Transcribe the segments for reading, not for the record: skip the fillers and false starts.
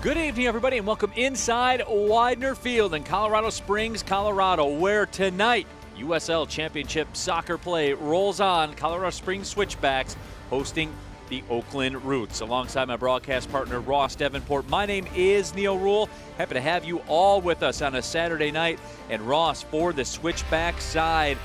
Good evening, everybody, and welcome inside Widener Field in Colorado Springs, Colorado, where tonight USL Championship soccer play rolls on. Colorado Springs Switchbacks hosting the Oakland Roots. Alongside my broadcast partner, Ross Davenport, my name is Neil Rule. Happy to have you all with us on a Saturday night. And Ross, for the Switchback side,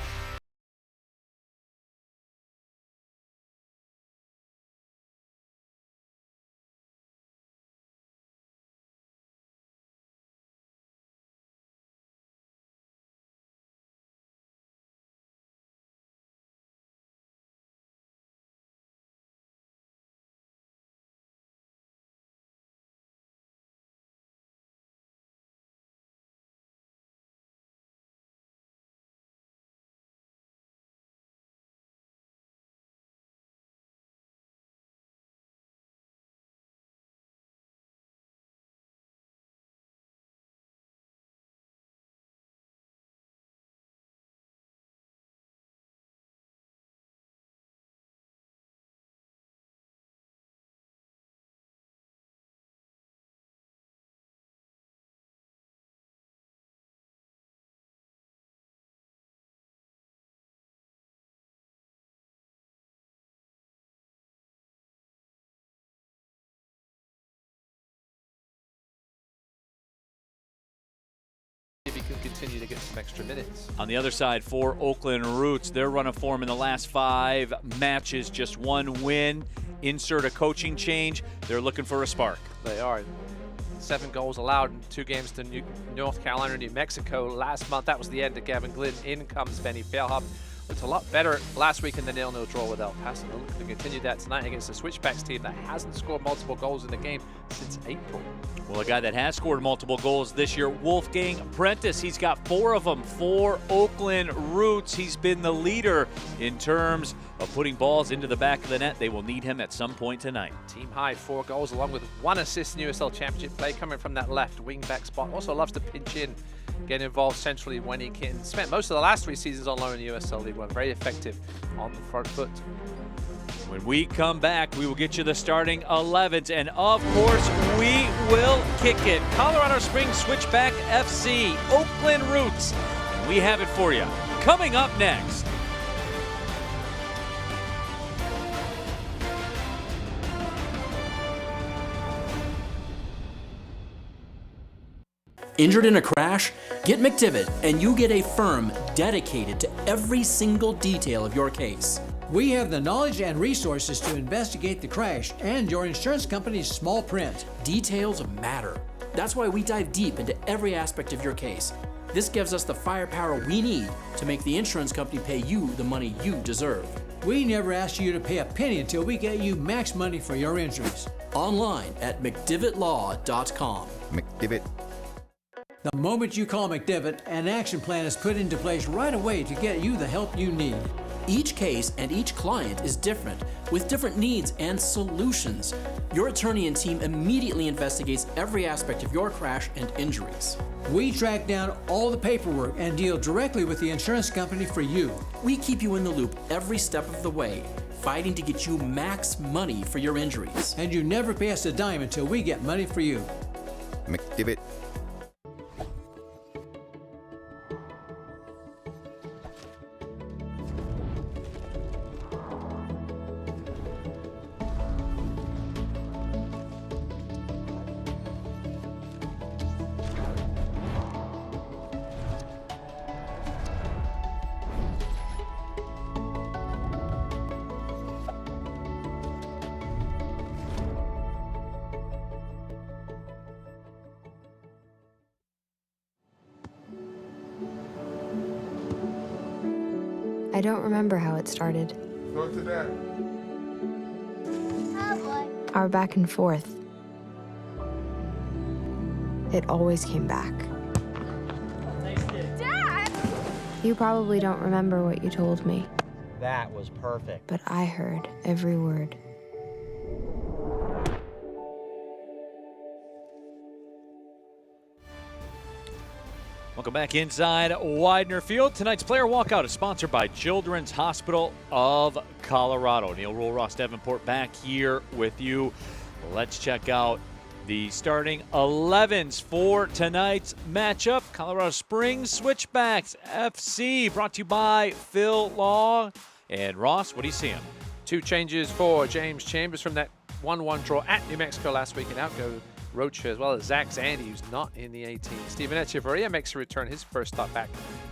if he can continue to get some extra minutes. on the other side for Oakland Roots, their run of form in the last 5 matches, just 1 win. Insert a coaching change. They're looking for a spark. They are. 7 goals allowed in 2 games to North Carolina and New Mexico last month. That was the end of Gavin Glynn. In comes Benny Fairhub. It's a lot better last week in the 0-0 draw with El Paso. They're looking to continue that tonight against the Switchbacks team that hasn't scored multiple goals in the game since April. Well, a guy that has scored multiple goals this year, Wolfgang Prentice. He's got 4 of them for Oakland Roots. He's been the leader in terms of putting balls into the back of the net. They will need him at some point tonight. Team high 4 goals along with 1 assist in USL Championship play coming from that left wing back spot. Also loves to pinch in, get involved centrally when he can. Spent most of the last 3 seasons on loan in the USL League One. Very effective on the front foot. When we come back, we will get you the starting 11s, and of course, we will kick it. Colorado Springs Switchback FC, Oakland Roots. And we have it for you. Coming up next. Injured in a crash? Get McDivitt and you get a firm dedicated to every single detail of your case. We have the knowledge and resources to investigate the crash and your insurance company's small print. Details matter. That's why we dive deep into every aspect of your case. This gives us the firepower we need to make the insurance company pay you the money you deserve. We never ask you to pay a penny until we get you max money for your injuries. Online at McDivittLaw.com. McDivitt. The moment you call McDivitt, an action plan is put into place right away to get you the help you need. Each case and each client is different, with different needs and solutions. Your attorney and team immediately investigates every aspect of your crash and injuries. We track down all the paperwork and deal directly with the insurance company for you. We keep you in the loop every step of the way, fighting to get you max money for your injuries. And you never pay us a dime until we get money for you. McDivitt. I don't remember how it started. Go to that. Oh boy. Our back and forth. It always came back. Dad! You probably don't remember what you told me, That was perfect. but I heard every word. Welcome back inside Widener Field. Tonight's player walkout is sponsored by Children's Hospital of Colorado. Neil Rule, Ross Davenport back here with you. Let's check out The starting 11s for tonight's matchup. Colorado Springs Switchbacks FC, brought to you by Phil Law. And Ross, what are you seeing? 2 changes for James Chambers from that 1-1 draw at New Mexico last week, and out go Rocha as well as Zach Zandy, who's not in the 18. Steven Echeverria makes a return, his first start back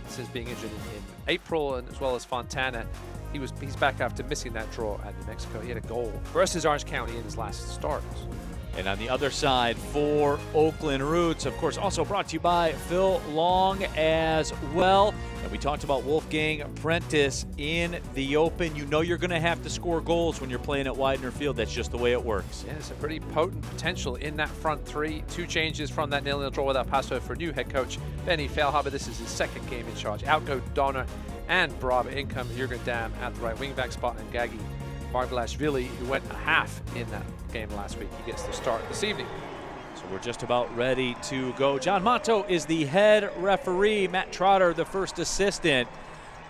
since being injured in April, and as well as Fontana. He's back after missing that draw at New Mexico. He had a goal versus Orange County in his last start. And on the other side for Oakland Roots, of course, also brought to you by Phil Long as well. And we talked about Wolfgang Prentice in the Open. You know you're going to have to score goals when you're playing at Widener Field. That's just the way it works. Yeah, it's a pretty potent potential in that front 3. 2 changes from that 0-0 draw with El Paso for new head coach Benny Feilhaber. This is his second game in charge. Out go Donner and Brab. In come Jürgen Damm at the right wing-back spot, and Gagi Vargalashvili, who went a half in that game last week. He gets the start this evening. So we're just about ready to go. John Mato is the head referee. Matt Trotter, the first assistant.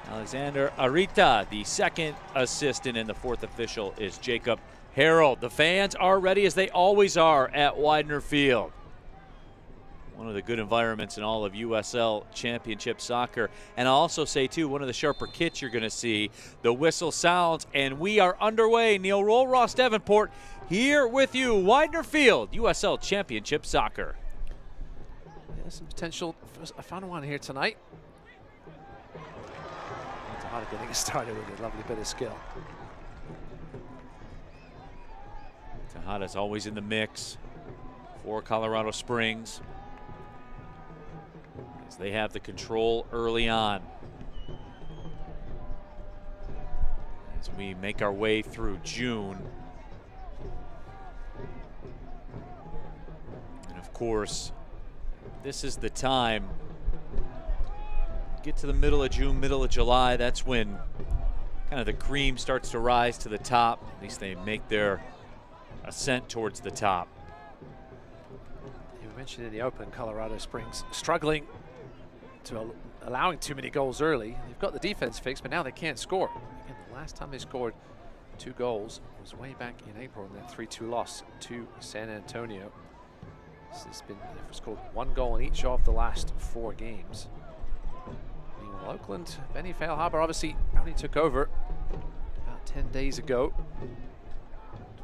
Alexander Arita, the second assistant, and the fourth official is Jacob Harold. The fans are ready, as they always are at Widener Field. One of the good environments in all of USL Championship soccer. And I'll also say, too, one of the sharper kits you're going to see. The whistle sounds, and we are underway. Neil Roll, Ross Davenport, here with you. Widener Field, USL Championship soccer. Yeah, some potential for a fun one here tonight. Tejada getting started with a lovely bit of skill. Tejada's always in the mix for Colorado Springs, as they have the control early on. As we make our way through June. And of course, this is the time. Get to the middle of June, middle of July, that's when kind of the cream starts to rise to the top. At least they make their ascent towards the top. You mentioned in the Open, Colorado Springs struggling to allowing too many goals early. They've got the defense fixed, but now they can't score. Again, the last time they scored 2 goals was way back in April in that 3-2 loss to San Antonio. They've scored 1 goal in each of the last 4 games. Meanwhile, Oakland, Benny Feilhaber obviously only took over about 10 days ago,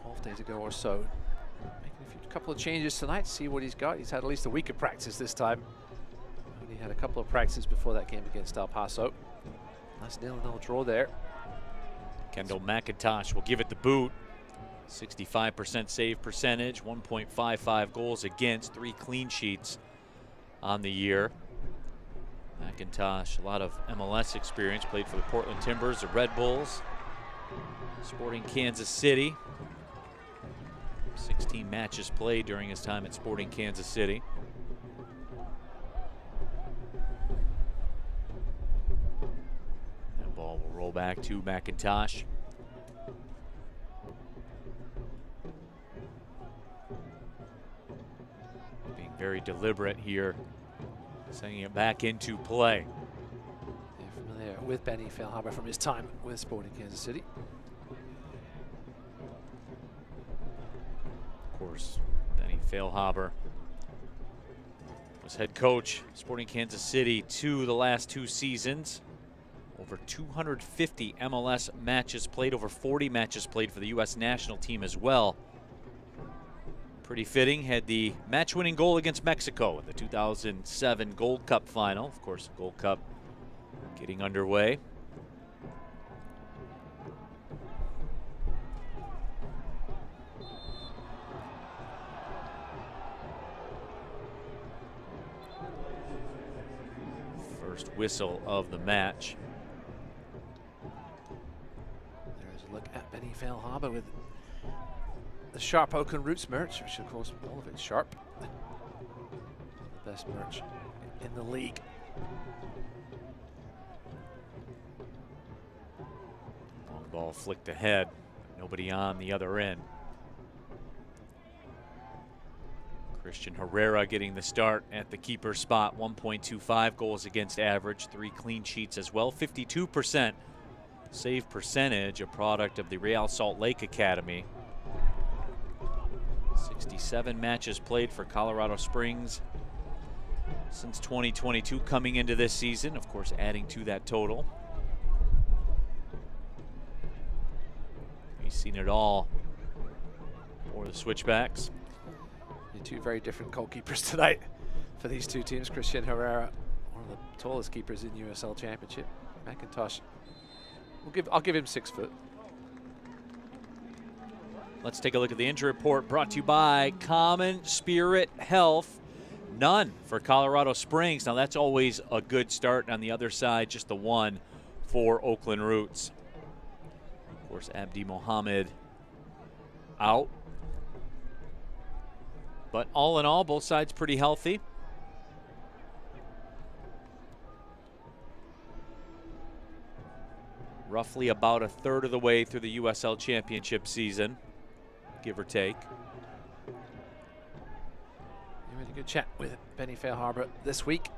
12 days ago or so. Making a couple of changes tonight, see what he's got. He's had at least a week of practice this time. He had a couple of practices before that game against El Paso. Nice 0-0 draw there. Kendall McIntosh will give it the boot. 65% save percentage, 1.55 goals against, 3 clean sheets on the year. McIntosh, a lot of MLS experience, played for the Portland Timbers, the Red Bulls, Sporting Kansas City. 16 matches played during his time at Sporting Kansas City. That ball will roll back to McIntosh. Being very deliberate here, sending it back into play. You're familiar with Benny Feilhaber from his time with Sporting Kansas City. Of course, Benny Feilhaber was head coach Sporting Kansas City the last 2 seasons. Over 250 MLS matches played, over 40 matches played for the U.S. national team as well. Pretty fitting, had the match-winning goal against Mexico in the 2007 Gold Cup final. Of course, the Gold Cup getting underway. First whistle of the match. There's a look at Benny Feilhaber with the sharp Oakland Roots merch, which of course all of it's sharp. The best merch in the league. Long ball flicked ahead. Nobody on the other end. Christian Herrera getting the start at the keeper spot. 1.25 goals against average, 3 clean sheets as well. 52% save percentage, a product of the Real Salt Lake Academy. 67 matches played for Colorado Springs since 2022 coming into this season, of course adding to that total. He's seen it all for the Switchbacks. Two very different goalkeepers tonight for these two teams. Christian Herrera, one of the tallest keepers in USL Championship. McIntosh, I'll give him 6 foot. Let's take a look at the injury report brought to you by Common Spirit Health. None for Colorado Springs. Now that's always a good start. On the other side, just the one for Oakland Roots. Of course, Abdi Mohammed out. But all in all, both sides pretty healthy. Roughly about a third of the way through the USL Championship season, give or take. We had a good chat with Benny Fairharbor this week.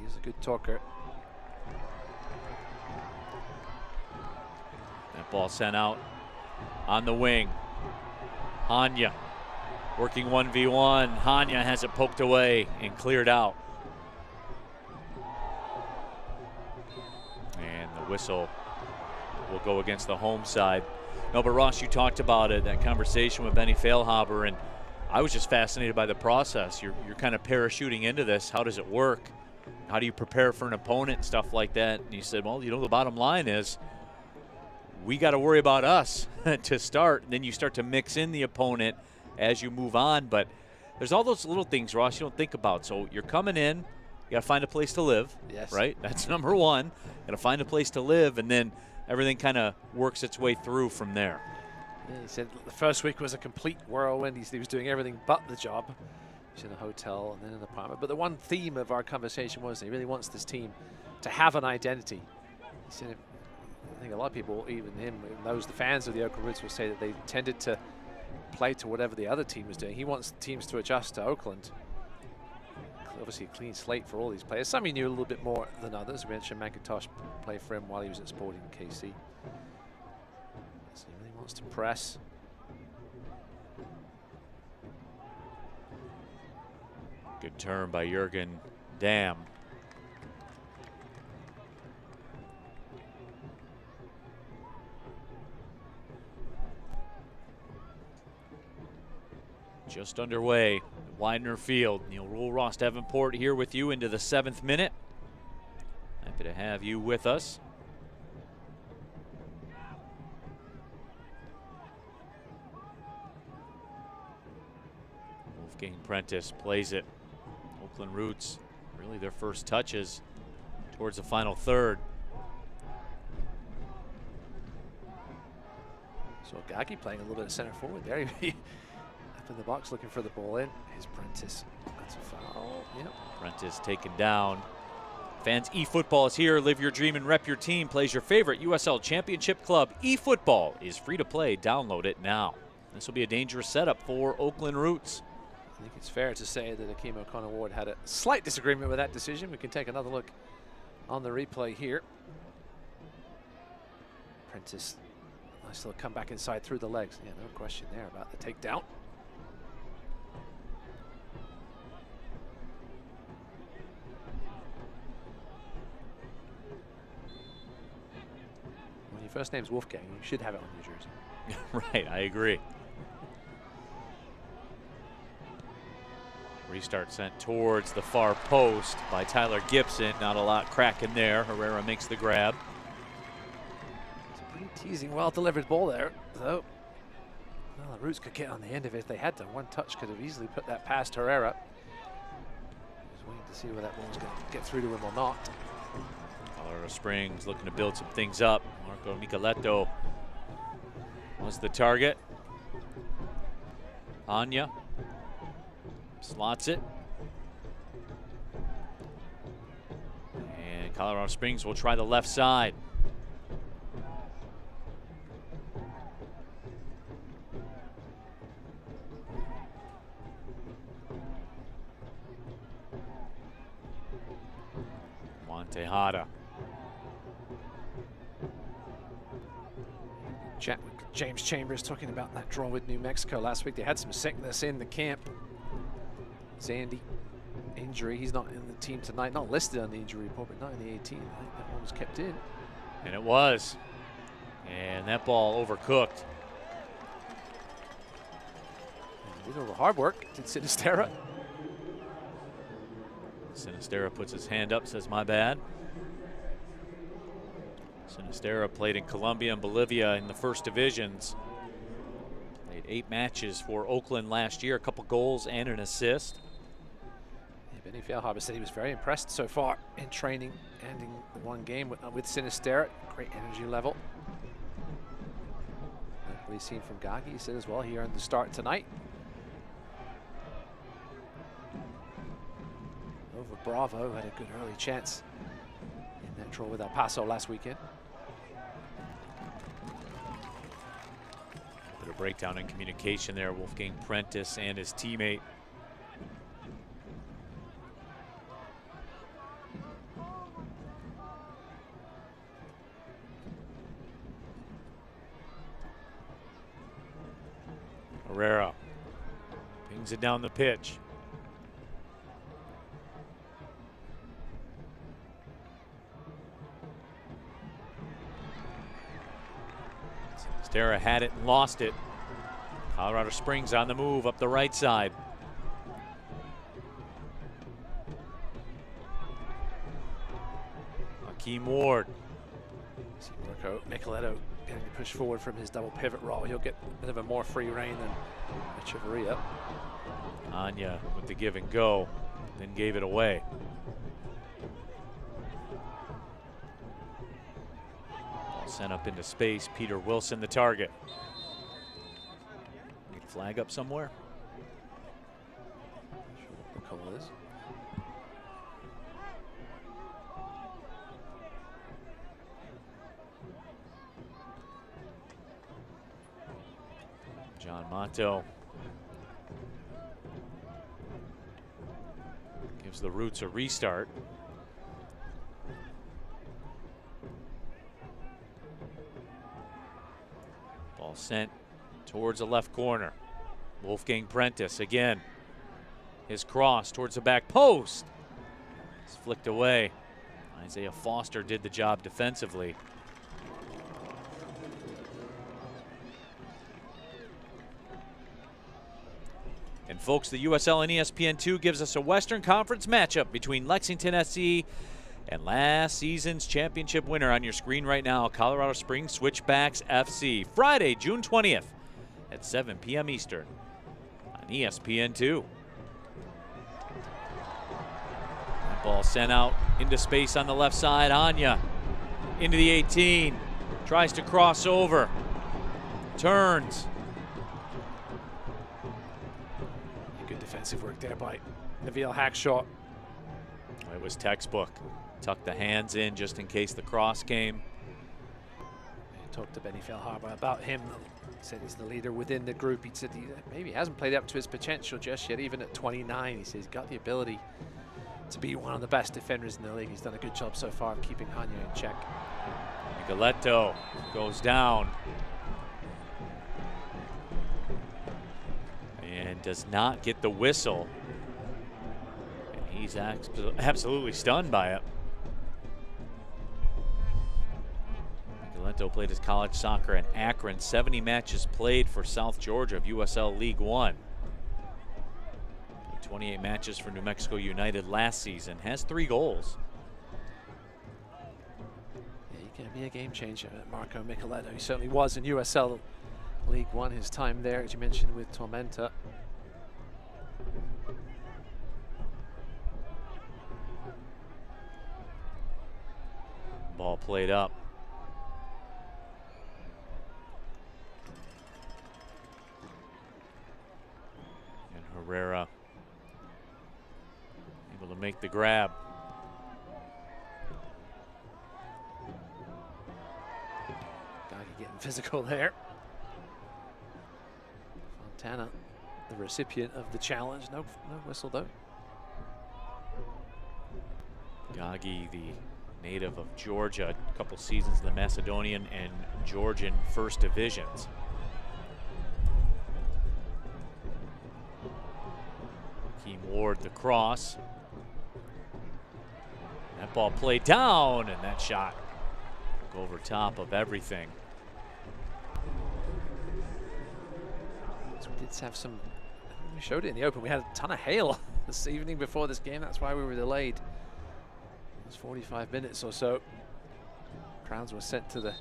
He's a good talker. That ball sent out on the wing. Hanya working 1v1. Hanya has it poked away and cleared out. And the whistle will go against the home side. No, but Ross, you talked about it, that conversation with Benny Fairharbor, and I was just fascinated by the process. You're kind of parachuting into this. How does it work? How do you prepare for an opponent and stuff like that? And he said, well, you know, the bottom line is we got to worry about us to start. And then you start to mix in the opponent as you move on. But there's all those little things, Ross, you don't think about. So you're coming in, you got to find a place to live. Yes. Right? That's number one. Got to find a place to live, and then everything kind of works its way through from there. Yeah, he said the first week was a complete whirlwind. He was doing everything but the job. He was in a hotel and then in an apartment. But the one theme of our conversation was he really wants this team to have an identity. He said, I think a lot of people, even him, those the fans of the Oakland Roots, will say that they tended to play to whatever the other team was doing. He wants teams to adjust to Oakland. Obviously a clean slate for all these players. Some he knew a little bit more than others. We mentioned McIntosh played for him while he was at Sporting KC. So he really wants to press. Good turn by Jurgen Damm. Just underway, Widener Field. Neil Rule, Ross Davenport here with you into the 7th minute. Happy to have you with us. Wolfgang Prentice plays it. Oakland Roots, really their first touches towards the final third. So Gagi playing a little bit of center forward there. Up in the box looking for the ball in. Here's Prentice. That's a foul. Yep. Prentice taken down. Fans, eFootball is here. Live your dream and rep your team. Plays your favorite USL Championship club. eFootball is free to play. Download it now. This will be a dangerous setup for Oakland Roots. I think it's fair to say that Akeem O'Connor-Ward had a slight disagreement with that decision. We can take another look on the replay here. Prentice, nice little comeback inside through the legs. Yeah, no question there about the takedown. When your first name's Wolfgang, you should have it on your jersey. Right, I agree. Restart sent towards the far post by Tyler Gibson. Not a lot cracking there. Herrera makes the grab. It's a pretty teasing, well-delivered ball there, though. Well, the Roots could get on the end of it if they had to. One touch could have easily put that past Herrera. Just waiting to see whether that ball's going to get through to him or not. Colorado Springs looking to build some things up. Marco Micheletto was the target. Anya slots it. And Colorado Springs will try the left side. Tejada. Chat with James Chambers talking about that draw with New Mexico last week. They had some sickness in the camp. Zandy, injury. He's not in the team tonight, not listed on the injury report, but not in the 18. I think that one was kept in. And it was. And that ball overcooked. Did a little hard work, did Sinistera. Sinistera puts his hand up, says, my bad. Sinistera played in Colombia and Bolivia in the first divisions. Played 8 matches for Oakland last year, a couple goals and an assist. Yeah, Benny Feilhaber said he was very impressed so far in training and in one game with Sinistera. Great energy level. Like we've seen from Gagi, he said as well, he earned the start tonight. Over Bravo, had a good early chance in that draw with El Paso last weekend. Bit of breakdown in communication there, Wolfgang Prentice and his teammate. Herrera pings it down the pitch. Sinistera had it and lost it. Colorado Springs on the move up the right side. Hakeem Ward. See Marco Micheletto getting to push forward from his double pivot role. He'll get a bit of a more free rein than Echeverria. Anya with the give and go, then gave it away. Ball sent up into space. Peter Wilson, the target. Need a flag up somewhere? Not sure what the call is. John Monto gives the Roots a restart. Ball sent towards the left corner. Wolfgang Prentice again. His cross towards the back post. It's flicked away. Isaiah Foster did the job defensively. And folks, the USL and ESPN2 gives us a Western Conference matchup between Lexington SC and last season's championship winner on your screen right now, Colorado Springs Switchbacks FC. Friday, June 20th at 7 p.m. Eastern on ESPN2. That ball sent out into space on the left side. Anya into the 18. Tries to cross over. Turns. Defensive work there by Nabil Hackshaw. It was textbook. Tucked the hands in just in case the cross came. He talked to Benny Feilhaber about him. He said he's the leader within the group. He said he maybe hasn't played up to his potential just yet, even at 29. He says he's got the ability to be one of the best defenders in the league. He's done a good job so far of keeping Anya in check. Nicoletto goes down. And does not get the whistle. And he's absolutely stunned by it. Nicoletto played his college soccer in Akron. 70 matches played for South Georgia of USL League One. 28 matches for New Mexico United last season. Has 3 goals. Yeah, he can be a game changer, Marco Micheletto. He certainly was in USL League One, his time there, as you mentioned, with Tormenta. Ball played up. And Herrera able to make the grab. Gagi getting physical there. Fontana, the recipient of the challenge. No whistle though. Gagi, the native of Georgia, a couple seasons in the Macedonian and Georgian first divisions. Dean Ward the cross. That ball played down, and that shot go over top of everything. So we did have some, we showed it in the open, we had a ton of hail this evening before this game. That's why we were delayed. It was 45 minutes or so. Crowds were sent to the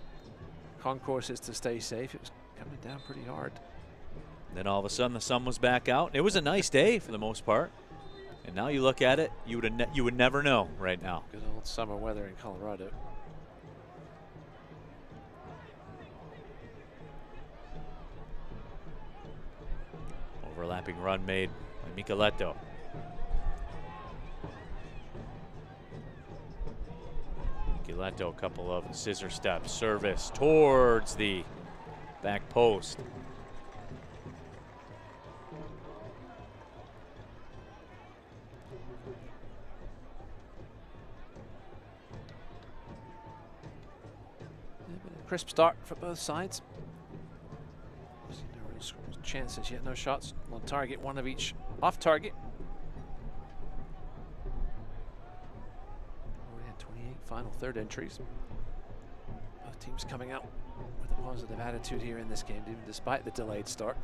concourses to stay safe. It was coming down pretty hard. Then all of a sudden the sun was back out. It was a nice day for the most part. And now you look at it, you would never know right now. Good old summer weather in Colorado. Overlapping run made by Micheletto. Micheletto, a couple of scissor steps, service towards the back post. Crisp start for both sides. No real chances yet, no shots on target, one of each off target. We had 28 final third entries. Both teams coming out with a positive attitude here in this game, even despite the delayed start.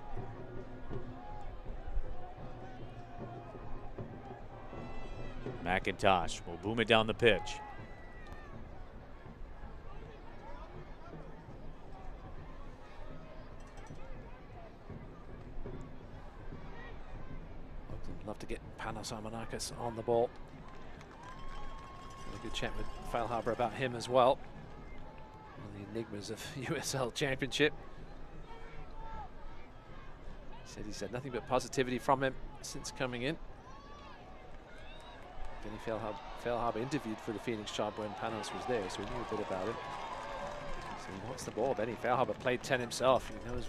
McIntosh will boom it down the pitch. Love to get Panos Armonakis on the ball. Had a good chat with Feilhaber about him as well. One of the enigmas of USL Championship. He said he's had nothing but positivity from him since coming in. Benny Feilhaber interviewed for the Phoenix job when Panos was there, so he knew a bit about him. So he wants the ball. Benny Feilhaber played 10 himself. He knows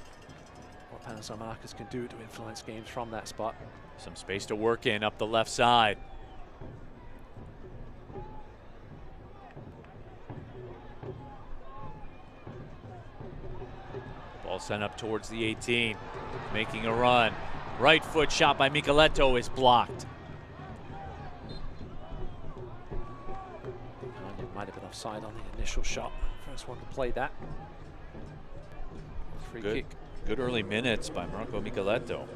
what Panos Armonakis can do to influence games from that spot. Some space to work in up the left side. Ball sent up towards the 18, making a run. Right foot shot by Micheletto is blocked. Might have been offside on the initial shot. First one to play that. Free kick. Good early minutes by Marco Micheletto.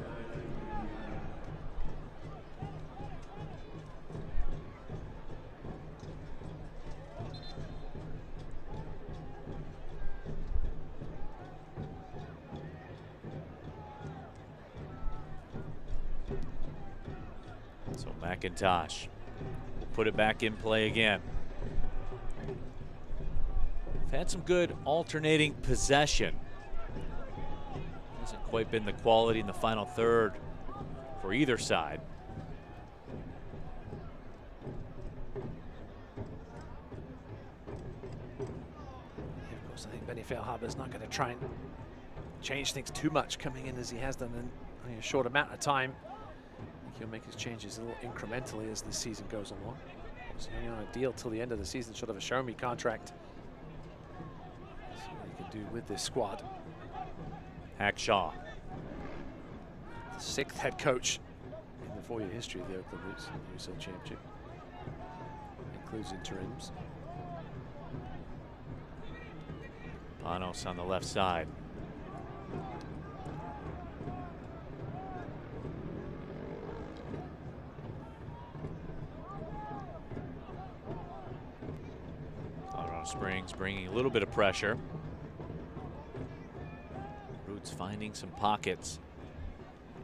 So McIntosh will put it back in play again. We've had some good alternating possession. Hasn't quite been the quality in the final third for either side. Yeah, of course, I think Benny Feilhaber is not going to try and change things too much coming in as he has done in only a short amount of time. I think he'll make his changes a little incrementally as the season goes along. He's only on a deal till the end of the season, sort of a show-me contract. See what he can do with this squad. Hackshaw. The 6th head coach in the 4-year history of the Oakland Roots in the USL Championship. Includes interims. Panos on the left side. Colorado Springs bringing a little bit of pressure. Roots finding some pockets.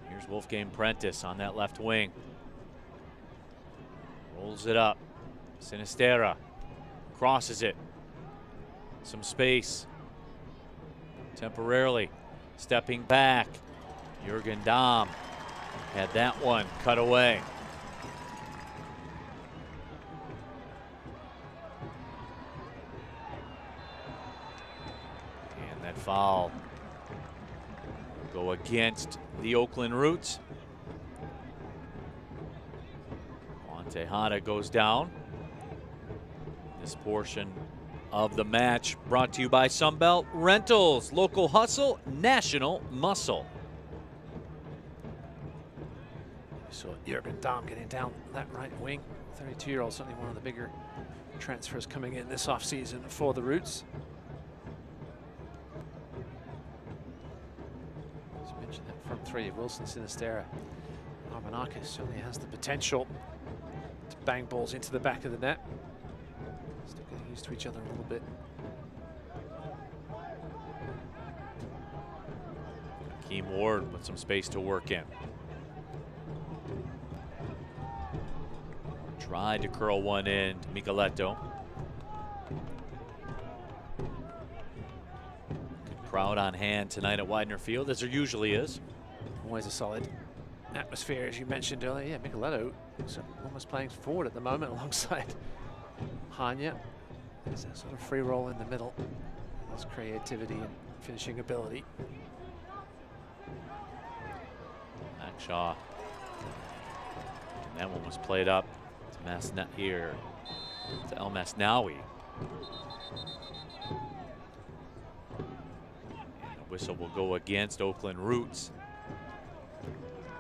Here's Wolfgang Prentice on that left wing. Rolls it up. Sinistera crosses it. Some space. Temporarily stepping back. Jürgen Dahm had that one cut away. And that foul will go against the Oakland Roots. Tejada goes down. This portion of the match brought to you by Sunbelt Rentals. Local hustle, national muscle. We saw Jurgen Dahm getting down that right wing. 32-year-old, certainly one of the bigger transfers coming in this offseason for the Roots. As you mentioned, that front three of Wilson, Sinistera, Armanakis certainly has the potential to bang balls into the back of the net. Still getting used to each other a little bit. Keem Ward with some space to work in. Tried to curl one in to Micheletto. Good crowd on hand tonight at Widener Field, as there usually is. Always a solid atmosphere, as you mentioned earlier. Yeah, Micheletto is almost playing forward at the moment alongside Hanya. There's a sort of free roll in the middle. There's creativity and finishing ability. Shaw. And that one was played up to to El Masnawi. And the whistle will go against Oakland Roots.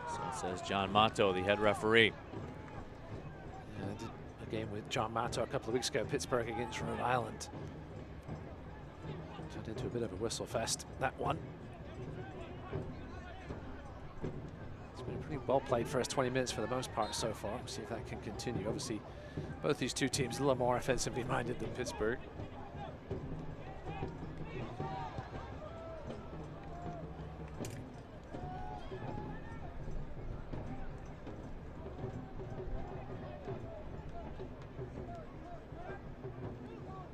So it says John Mato, the head referee. Yeah, I did a game with John Mato a couple of weeks ago, Pittsburgh against Rhode Island. Turned into a bit of a whistle fest, that one. Pretty well played first 20 minutes for the most part so far. We'll see if that can continue. Obviously, both these two teams a little more offensively minded than Pittsburgh.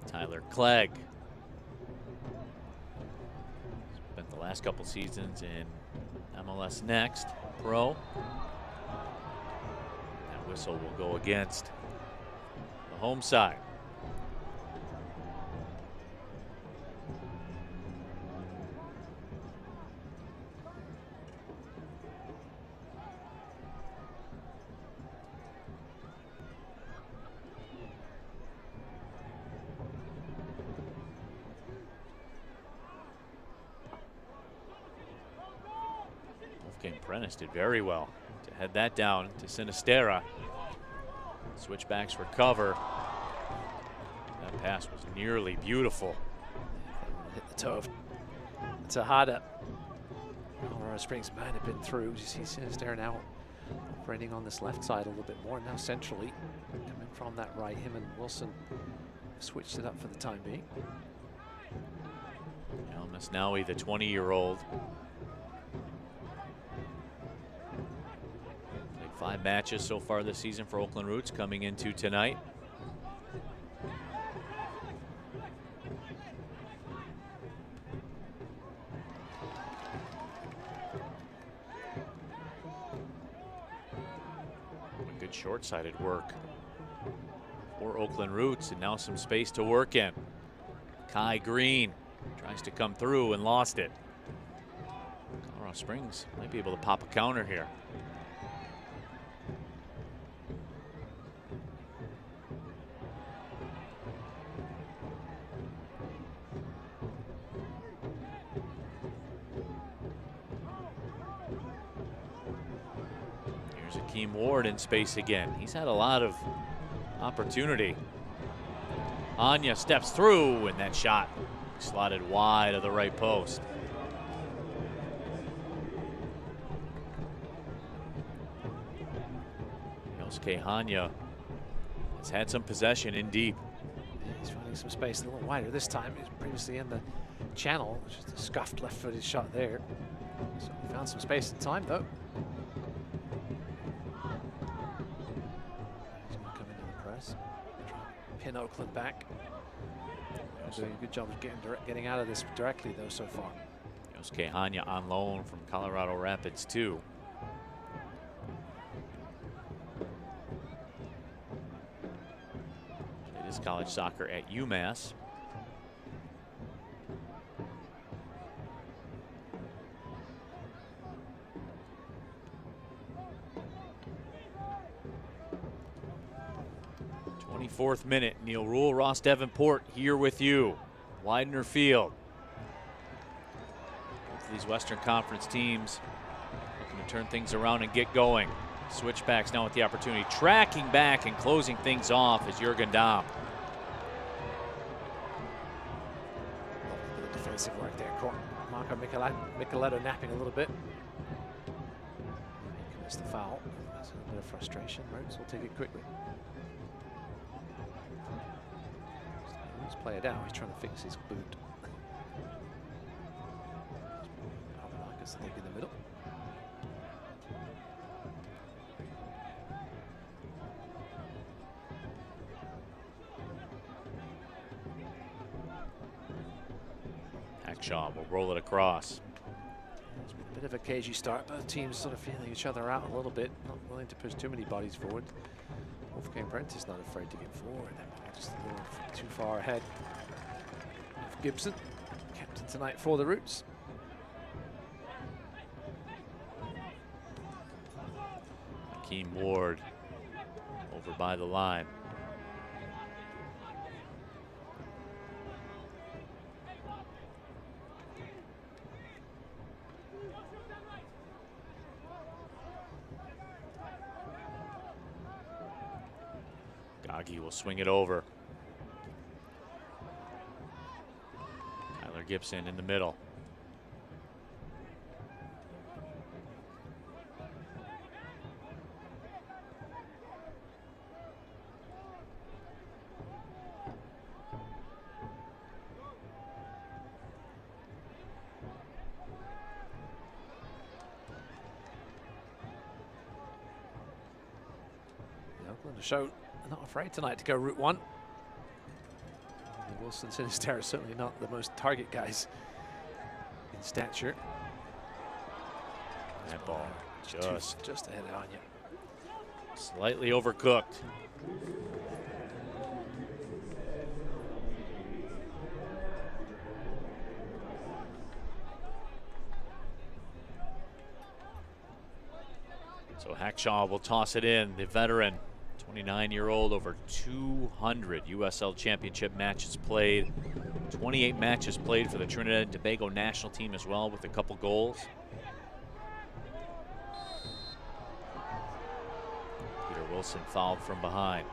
Tyler Clegg spent the last couple seasons in MLS Next Pro. That whistle will go against the home side. Prentice did very well to head that down to Sinistera. Switchbacks recover. That pass was nearly beautiful. Hit the toe of Tejada. Colorado Springs might have been through. You see Sinistera now operating on this left side a little bit more. Now centrally coming from that right. Him and Wilson switched it up for the time being. El Masnawi, the 20-year-old. 5 matches so far this season for Oakland Roots, coming into tonight. Good short-sided work for Oakland Roots, and now some space to work in. Kai Green tries to come through and lost it. Colorado Springs might be able to pop a counter here. Keem Ward in space again. He's had a lot of opportunity. Anya steps through, and that shot slotted wide of the right post. Yosuke Hanya has had some possession in deep. Yeah, he's finding some space a little wider this time. He was previously in the channel. Just a scuffed left-footed shot there. So he found some space in time, though. Pin Oakland back. Doing a good job of getting out of this directly, though, so far. Yosuke Hanya on loan from Colorado Rapids, too. It is college soccer at UMass. Fourth minute, Neil Rule, Ross Davenport here with you. Widener Field. Both of these Western Conference teams looking to turn things around and get going. Switchbacks now with the opportunity, tracking back and closing things off is Jurgen Dahm. Bit of defensive work there. Caught Marco Micheletto napping a little bit. He commits the foul. That's a bit of frustration. Rhodes will take it quickly. Let's play it out. He's trying to fix his boot. Marcus, I think, in the middle. Hackshaw will roll it across. It's been a bit of a cagey start. Both teams sort of feeling each other out a little bit, not willing to push too many bodies forward. Wolfgang Prentice not afraid to get forward. Just a little too far ahead of Gibson. Captain tonight for the Roots. Hakeem Ward over by the line. Gagi will swing it over. Tyler Gibson in the middle. Oakland show not afraid tonight to go route one. Wilson Sinister is certainly not the most target guys in stature. That ball just ahead of Anya. Slightly overcooked. So Hackshaw will toss it in, the veteran. 29-year-old, over 200 USL Championship matches played. 28 matches played for the Trinidad and Tobago national team as well, with a couple goals. Peter Wilson fouled from behind.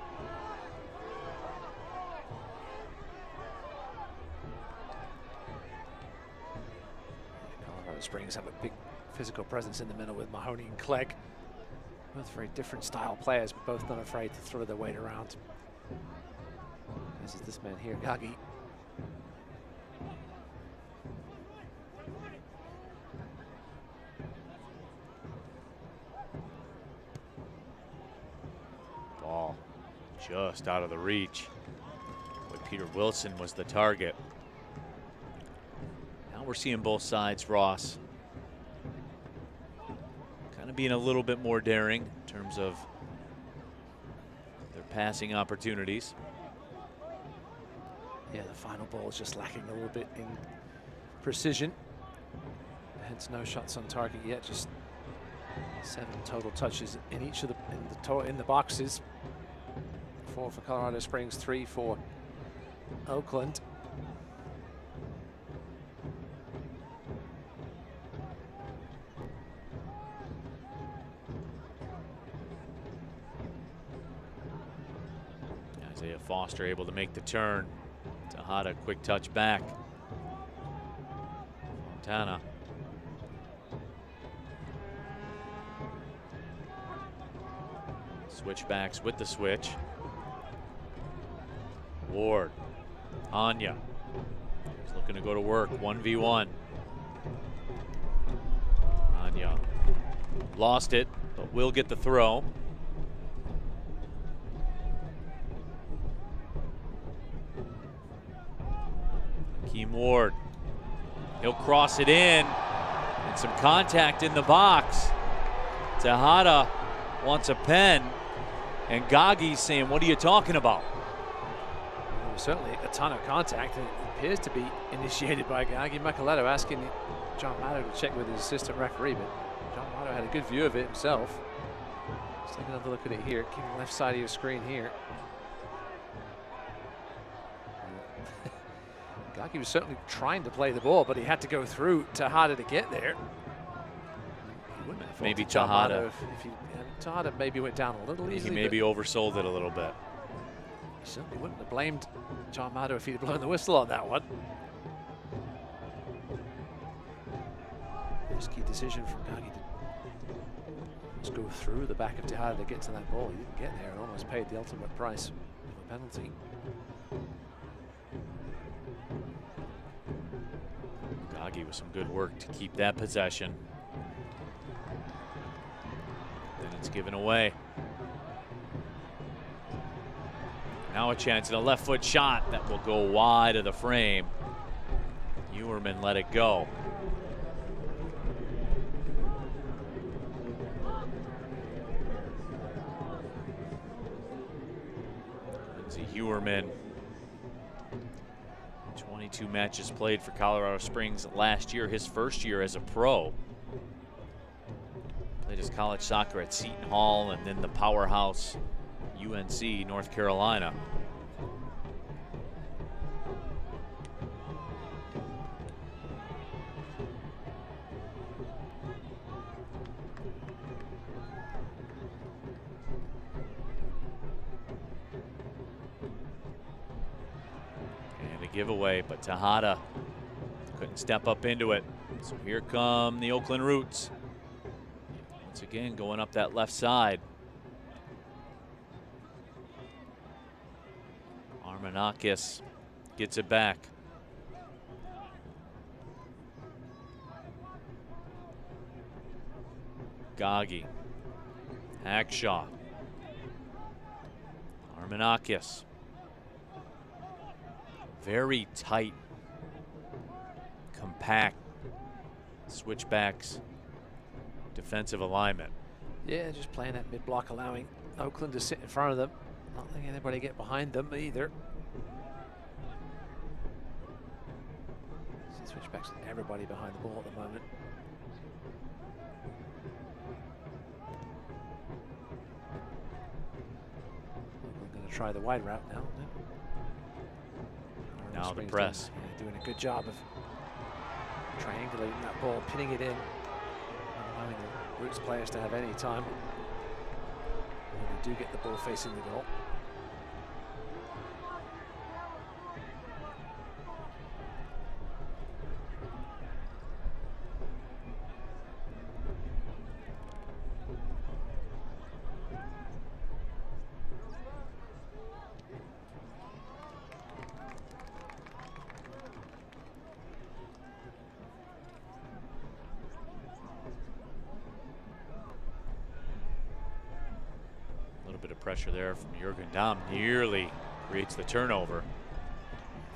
Colorado Springs have a big physical presence in the middle with Mahoney and Clegg. Both very different style players, but both not afraid to throw their weight around. This is this man here, Gagi. Ball just out of the reach. Boy, Peter Wilson was the target. Now we're seeing both sides, Ross, being a little bit more daring in terms of their passing opportunities. Yeah, the final ball is just lacking a little bit in precision. Hence no shots on target yet, just 7 total touches in each of in the boxes. 4 for Colorado Springs, 3 for Oakland. Foster able to make the turn. Tejada, quick touch back. Fontana. Switchbacks with the switch. Ward. Anya. He's looking to go to work. 1v1. Anya lost it, but will get the throw. Hakeem Ward. He'll cross it in. And some contact in the box. Tejada wants a pen. And Gagi's saying, what are you talking about? Well, certainly a ton of contact. It appears to be initiated by Gagi. Micheletto asking John Matto to check with his assistant referee, but John Matto had a good view of it himself. Let's take another look at it here. Keep the left side of your screen here. Gagi was certainly trying to play the ball, but he had to go through Tejada to get there. Maybe Tejada. If he hadn't Tejada maybe went down a little easily. He maybe oversold it a little bit. Certainly wouldn't have blamed John Mato if he'd blown the whistle on that one. Risky decision from Gagi to just go through the back of Tejada to get to that ball. He didn't get there and almost paid the ultimate price of a penalty. Gagi with some good work to keep that possession. Then it's given away. Now a chance at a left foot shot that will go wide of the frame. Ewerman let it go. Lindsey Ewerman, 22 matches played for Colorado Springs last year, his first year as a pro. Played his college soccer at Seton Hall and then the powerhouse UNC North Carolina. And a giveaway, but Tejada couldn't step up into it. So here come the Oakland Roots. Once again, going up that left side. Armanakis gets it back. Gagi. Hackshaw. Armanakis. Very tight, compact switchbacks defensive alignment. Yeah, just playing that mid-block, allowing Oakland to sit in front of them. Not letting anybody get behind them either. Switchbacks with everybody behind the ball at the moment. We're going to try the wide route now. Now the press. Doing a good job of triangulating that ball, pinning it in, allowing the Roots players to have any time when they do get the ball facing the goal. Pressure there from Jurgen Damm, nearly creates the turnover.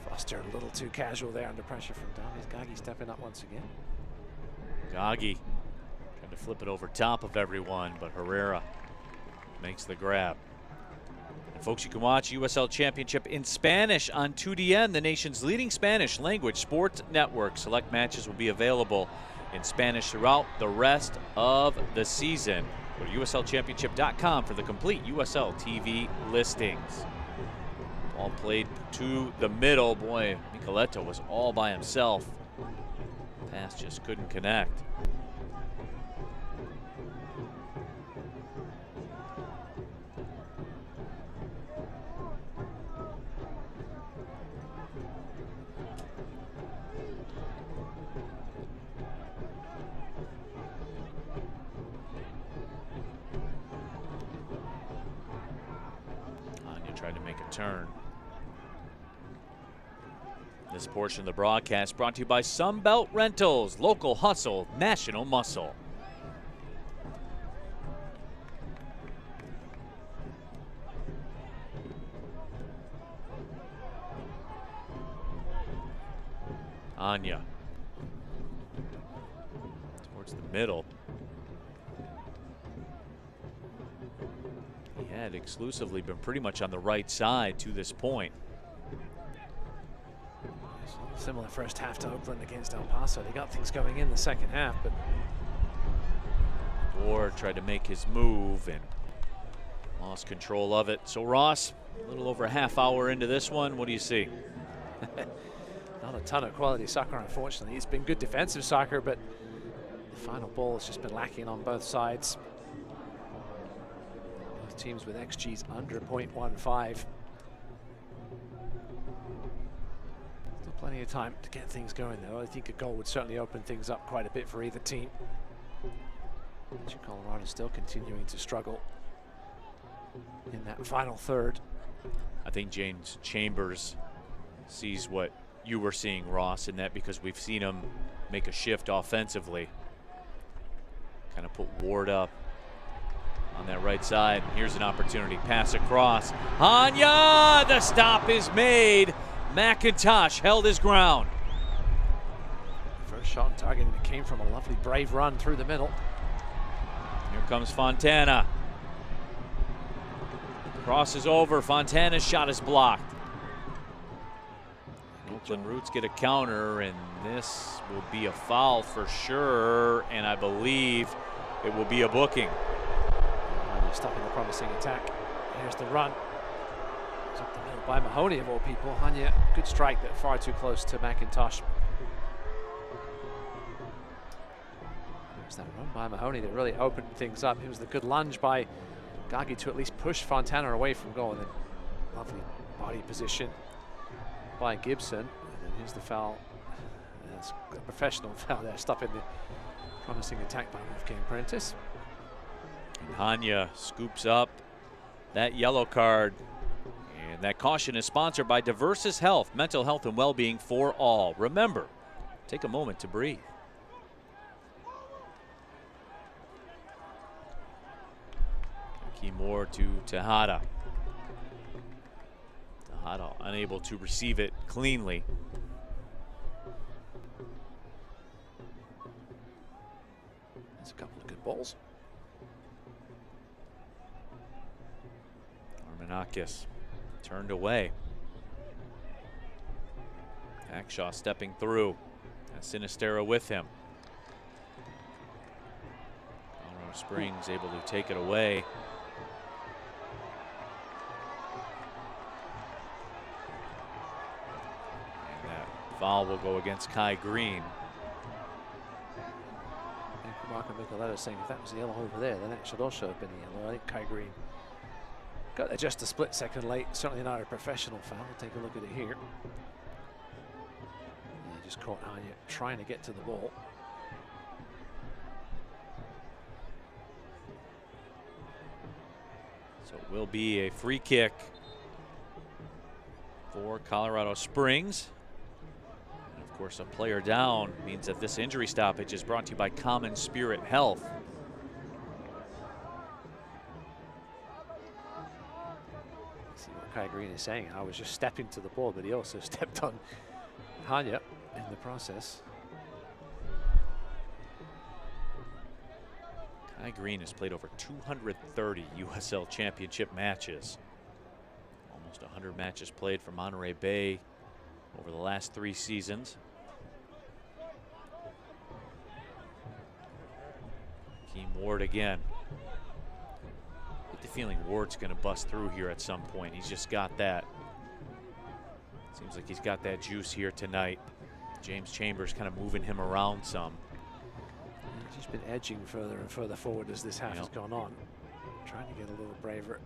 Foster a little too casual there under pressure from Damm. Is Gagi stepping up once again? Gagi trying to flip it over top of everyone, but Herrera makes the grab. And folks, you can watch USL Championship in Spanish on 2DN, the nation's leading Spanish language sports network. Select matches will be available in Spanish throughout the rest of the season. Go to USLChampionship.com for the complete USL TV listings. Ball played to the middle. Boy, Micheletto was all by himself. Pass just couldn't connect. Tried to make a turn. This portion of the broadcast brought to you by Sunbelt Rentals, local hustle, national muscle. Anya towards the middle. He had exclusively been pretty much on the right side to this point. Similar first half to Oakland against El Paso. They got things going in the second half, but Ward tried to make his move and lost control of it. So Ross, a little over a half hour into this one, what do you see? not a ton of quality soccer, unfortunately. It's been good defensive soccer, but the final ball has just been lacking on both sides. both teams with XGs under 0.15. Still plenty of time to get things going though. I think a goal would certainly open things up quite a bit for either team. Colorado still continuing to struggle in that final third. I think James Chambers sees what you were seeing, Ross, in that because we've seen him make a shift offensively. Kind of put Ward up on that right side. Here's an opportunity. Pass across. Hanya! The stop is made. McIntosh held his ground. First shot on target, and it came from a lovely brave run through the middle. Here comes Fontana. Crosses over. Fontana's shot is blocked. Oakland Roots get a counter, and this will be a foul for sure, and I believe it will be a booking. Stopping the promising attack. Here's the run. It's up the middle by Mahoney of all people. Hanya, good strike, but far too close to McIntosh. There's that run by Mahoney that really opened things up. It was the good lunge by Gagi to at least push Fontana away from goal. And then lovely body position by Gibson. And then here's the foul. That's a professional foul there, stopping the promising attack by Wolfgang Prentice. And Hanya scoops up that yellow card. And that caution is sponsored by Diversis Health, mental health and well-being for all. Remember, take a moment to breathe. More to Tejada. Tejada unable to receive it cleanly. That's a couple of good balls. Armenakis turned away. Hackshaw stepping through. Sinistera with him. Colorado Springs able to take it away. Foul will go against Kai Green. Marco Micheletto saying if that was a yellow over there, then it should also have been a yellow. I think Kai Green got there just a split second late. Certainly not a professional foul. We'll take a look at it here. Yeah, just caught Hanya trying to get to the ball. So it will be a free kick for Colorado Springs. Of course, a player down means that this injury stoppage is brought to you by Common Spirit Health. See what Kai Green is saying. I was just stepping to the ball, but he also stepped on Hanya in the process. Kai Green has played over 230 USL Championship matches. Almost 100 matches played for Monterey Bay over the last 3 seasons. Keem Ward again. Get the feeling Ward's going to bust through here at some point. He's just got that. Seems like he's got that juice here tonight. James Chambers kind of moving him around some. He's been edging further and further forward as this half has gone on. Trying to get a little braver.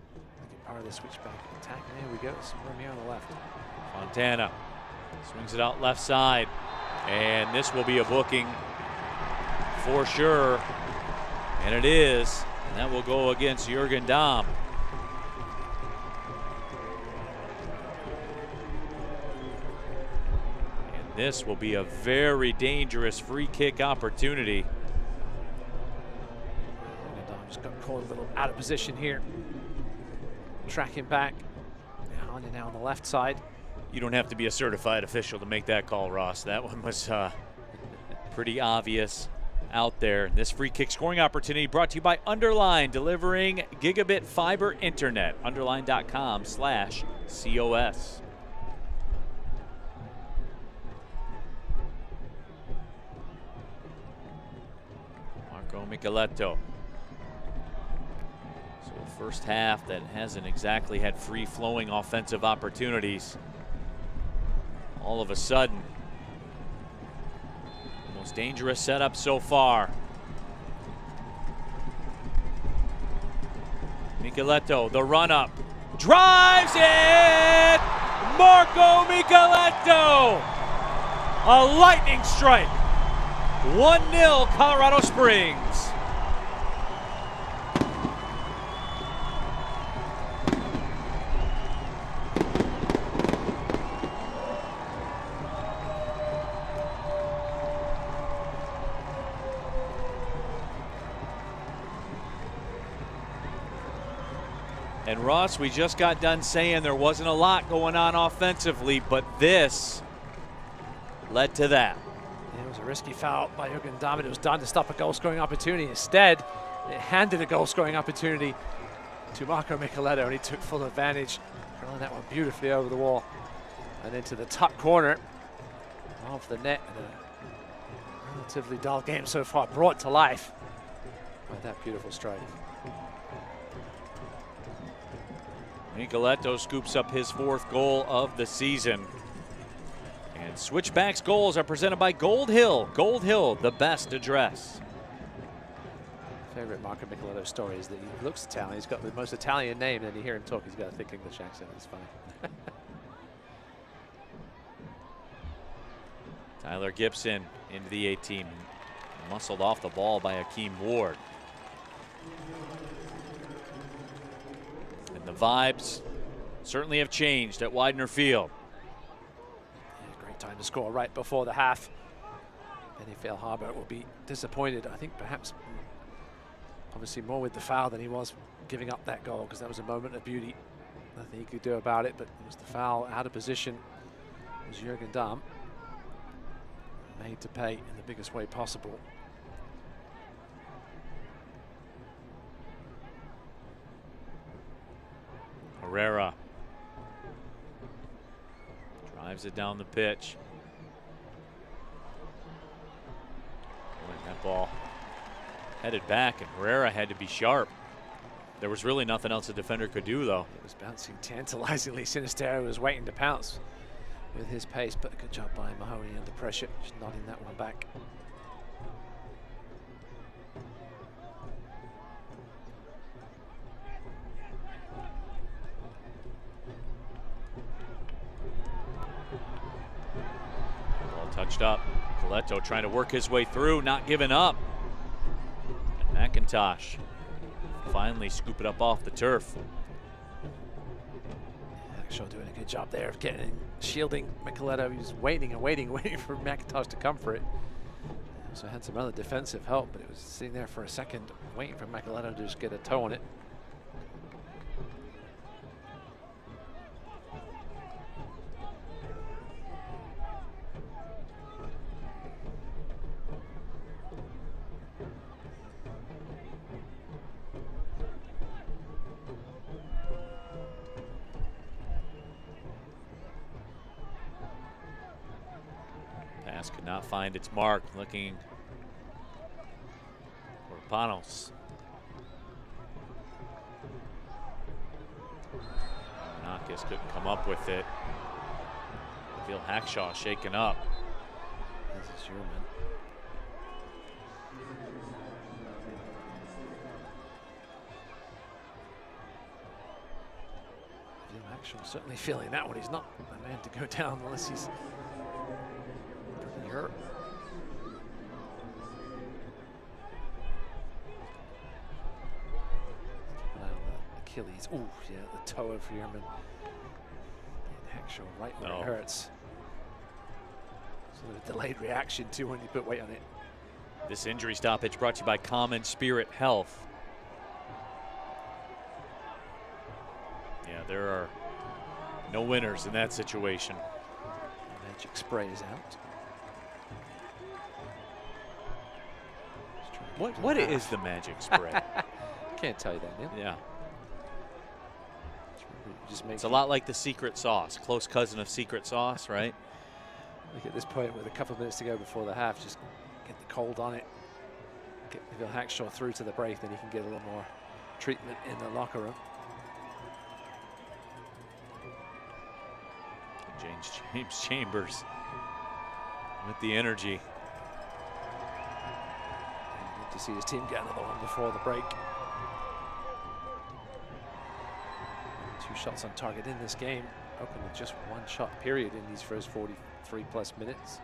Get part of the switchback attack. There we go. Some room here on the left. Fontana swings it out left side. And this will be a booking for sure. And it is. And that will go against Jürgen Dahm. And this will be a very dangerous free kick opportunity. Just got caught a little out of position here. Tracking back. Hanya now on the left side. You don't have to be a certified official to make that call, Ross. That one was pretty obvious out there. This free kick scoring opportunity brought to you by Underline, delivering gigabit fiber internet. Underline.com/COS. Marco Micheletto. So the first half that hasn't exactly had free-flowing offensive opportunities. All of a sudden, the most dangerous setup so far. Micheletto, the run up, drives it! Marco Micheletto! A lightning strike. 1-0 Colorado Springs. And Ross, we just got done saying there wasn't a lot going on offensively, but this led to that. It was a risky foul by Jürgen Damm. It was done to stop a goal-scoring opportunity. Instead, it handed a goal-scoring opportunity to Marco Micheletto, and he took full advantage, throwing that one beautifully over the wall and into the top corner of the net. In a relatively dull game so far, brought to life by that beautiful strike. Micheletto scoops up his 4th goal of the season. And Switchbacks goals are presented by Gold Hill. Gold Hill, the best address. Favorite Marco Micheletto story is that he looks Italian. He's got the most Italian name, and then you hear him talk, he's got a thick English accent. It's funny. Tyler Gibson into the 18. Muscled off the ball by Akeem Ward. And the vibes certainly have changed at Widener Field. Yeah, great time to score right before the half. Benny Feilhaber will be disappointed. I think perhaps obviously more with the foul than he was giving up that goal, because that was a moment of beauty. Nothing he could do about it, but it was the foul out of position. It was Jürgen Damm, made to pay in the biggest way possible. Herrera drives it down the pitch. That ball headed back, and Herrera had to be sharp. There was really nothing else a defender could do, though. It was bouncing tantalizingly. Sinistero was waiting to pounce with his pace, but a good job by Mahoney under pressure, just nodding that one back. Ball touched up. Micheletto trying to work his way through, not giving up. And McIntosh finally scoop it up off the turf. Hackshaw doing a good job there of shielding Micheletto. He was waiting and waiting for McIntosh to come for it. Also had some other defensive help, but it was sitting there for a second, waiting for Micheletto to just get a toe on it. Pass could not find its mark, looking for Panos. Nakis couldn't come up with it. I feel Hackshaw shaken up. This is your man. Hackshaw certainly feeling that one. He's not the man to go down unless he's pretty hurt. Keep an eye on the Achilles. Ooh, yeah, the toe of Yearman. Hackshaw right where it hurts. Sort of a delayed reaction too when you put weight on it. This injury stoppage brought to you by Common Spirit Health. Yeah, there are no winners in that situation. Magic spray is out. What is the magic spray? Can't tell you that, Neil. Yeah. Just It's a lot like the secret sauce, close cousin of secret sauce, right? Look at this point with a couple of minutes to go before the half, just get the cold on it. Get Bill Hackshaw through to the break, then he can get a little more treatment in the locker room. James Chambers with the energy. And good to see his team get another one before the break. 2 shots on target in this game. Oakland with just 1 shot period in these first 43+ minutes.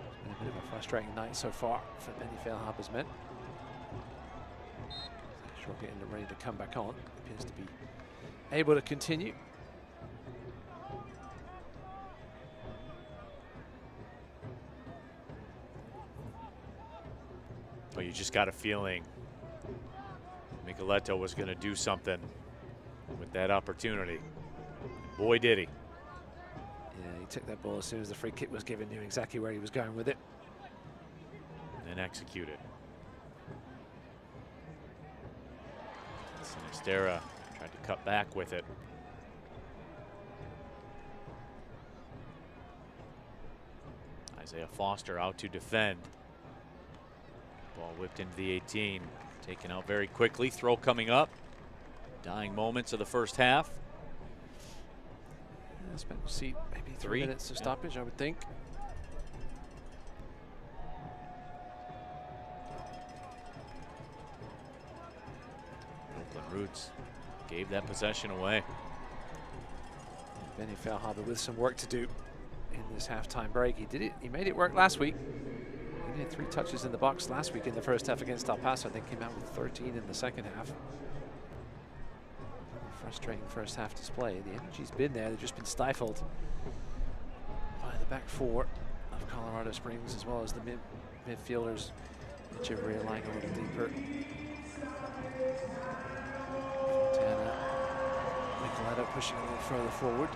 It's been a bit of a frustrating night so far for Benny Fairharbour's men. Sure, getting them ready to come back on. Appears to be able to continue. Well, you just got a feeling Micheletto was going to do something with that opportunity. Boy, did he. Yeah, he took that ball as soon as the free kick was given, knew exactly where he was going with it. And executed. Sinistera tried to cut back with it. Isaiah Foster out to defend. Ball whipped into the 18. Taken out very quickly. Throw coming up. Dying moments of the first half. Spent a seat maybe 3 minutes of stoppage, I would think. Oakland Roots gave that possession away. Benny Fairharbour with some work to do in this halftime break. He did it. He made it work last week. He had 3 touches in the box last week in the first half against El Paso. I think came out with 13 in the second half. Frustrating first half display. The energy's been there. They've just been stifled by the back 4 of Colorado Springs, as well as the midfielders. Echeverria lying a little deeper. Fontana, Micheletto pushing a little further forward.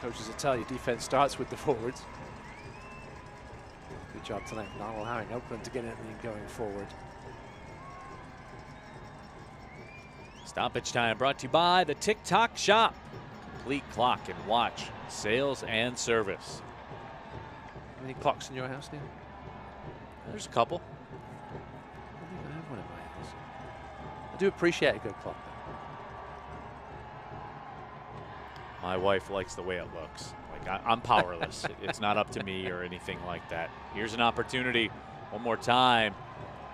Coaches will tell you defense starts with the forwards. Good job tonight, not allowing Oakland to get anything going forward. Stoppage time brought to you by the TikTok Shop. Complete clock and watch, sales and service. How many clocks in your house, Neil? There's a couple. I don't think I have one in my house. I do appreciate a good clock, though. My wife likes the way it looks. Like I'm powerless. It's not up to me or anything like that. Here's an opportunity. One more time.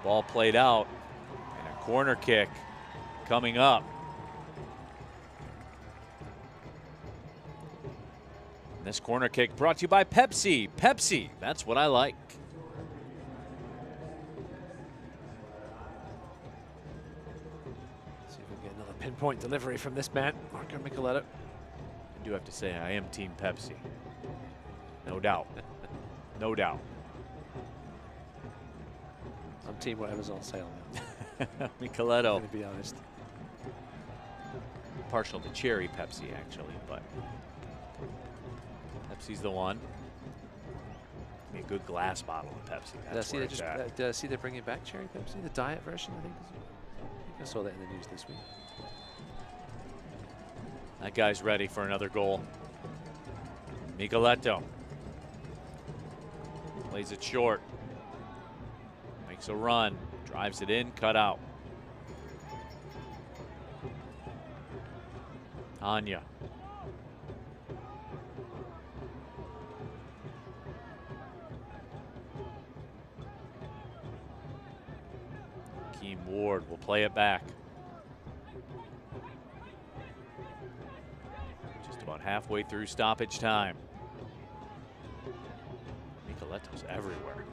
Ball played out. And a corner kick coming up. And this corner kick brought to you by Pepsi. Pepsi, that's what I like. See if we can get another pinpoint delivery from this man, Marco Micheletto. I do have to say I am Team Pepsi. No doubt. No doubt. I'm team whatever's on sale now. Micheletto. I'm going to be honest. Partial to cherry Pepsi, actually, but Pepsi's the one. Give me a good glass bottle of Pepsi. That's where it's at. Did I see they're bringing back cherry Pepsi, the diet version? I think I saw that in the news this week. That guy's ready for another goal. Micheletto plays it short. Makes a run. Drives it in. Cut out. Anya. Keem Ward will play it back. Just about halfway through stoppage time. Micheletto's everywhere.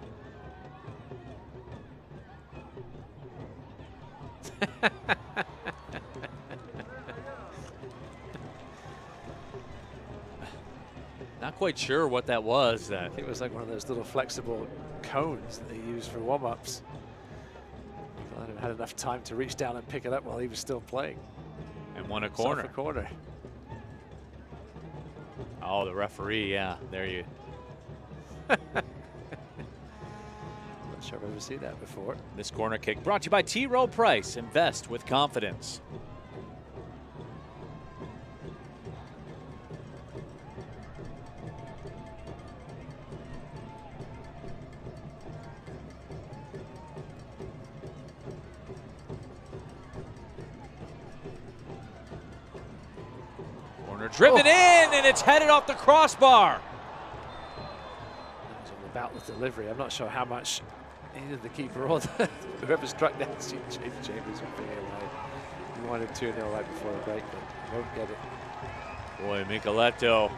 Not quite sure what that was. I think it was like one of those little flexible cones that they use for warm-ups. Micheletto had enough time to reach down and pick it up while he was still playing. And won a corner. Off a corner. Oh, the referee, yeah, there you. Not sure I've ever seen that before. This corner kick brought to you by T. Rowe Price. Invest with confidence. Corner driven in, and it's headed off the crossbar. That was all about the delivery. I'm not sure how much either the keeper or whoever struck that Chambers would be away. wanted 2-0 right before the break, but won't get it. Boy, Micheletto,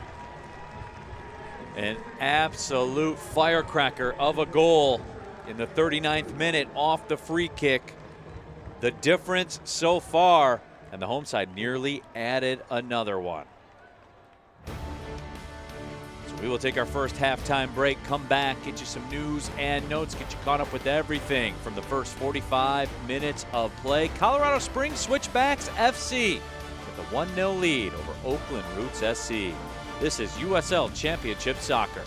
an absolute firecracker of a goal in the 39th minute off the free kick. The difference so far, and the home side nearly added another one. So we will take our first halftime break, come back, get you some news and notes, get you caught up with everything from the first 45 minutes of play. Colorado Springs Switchbacks FC with a 1-0 lead over Oakland Roots SC. This is USL Championship Soccer.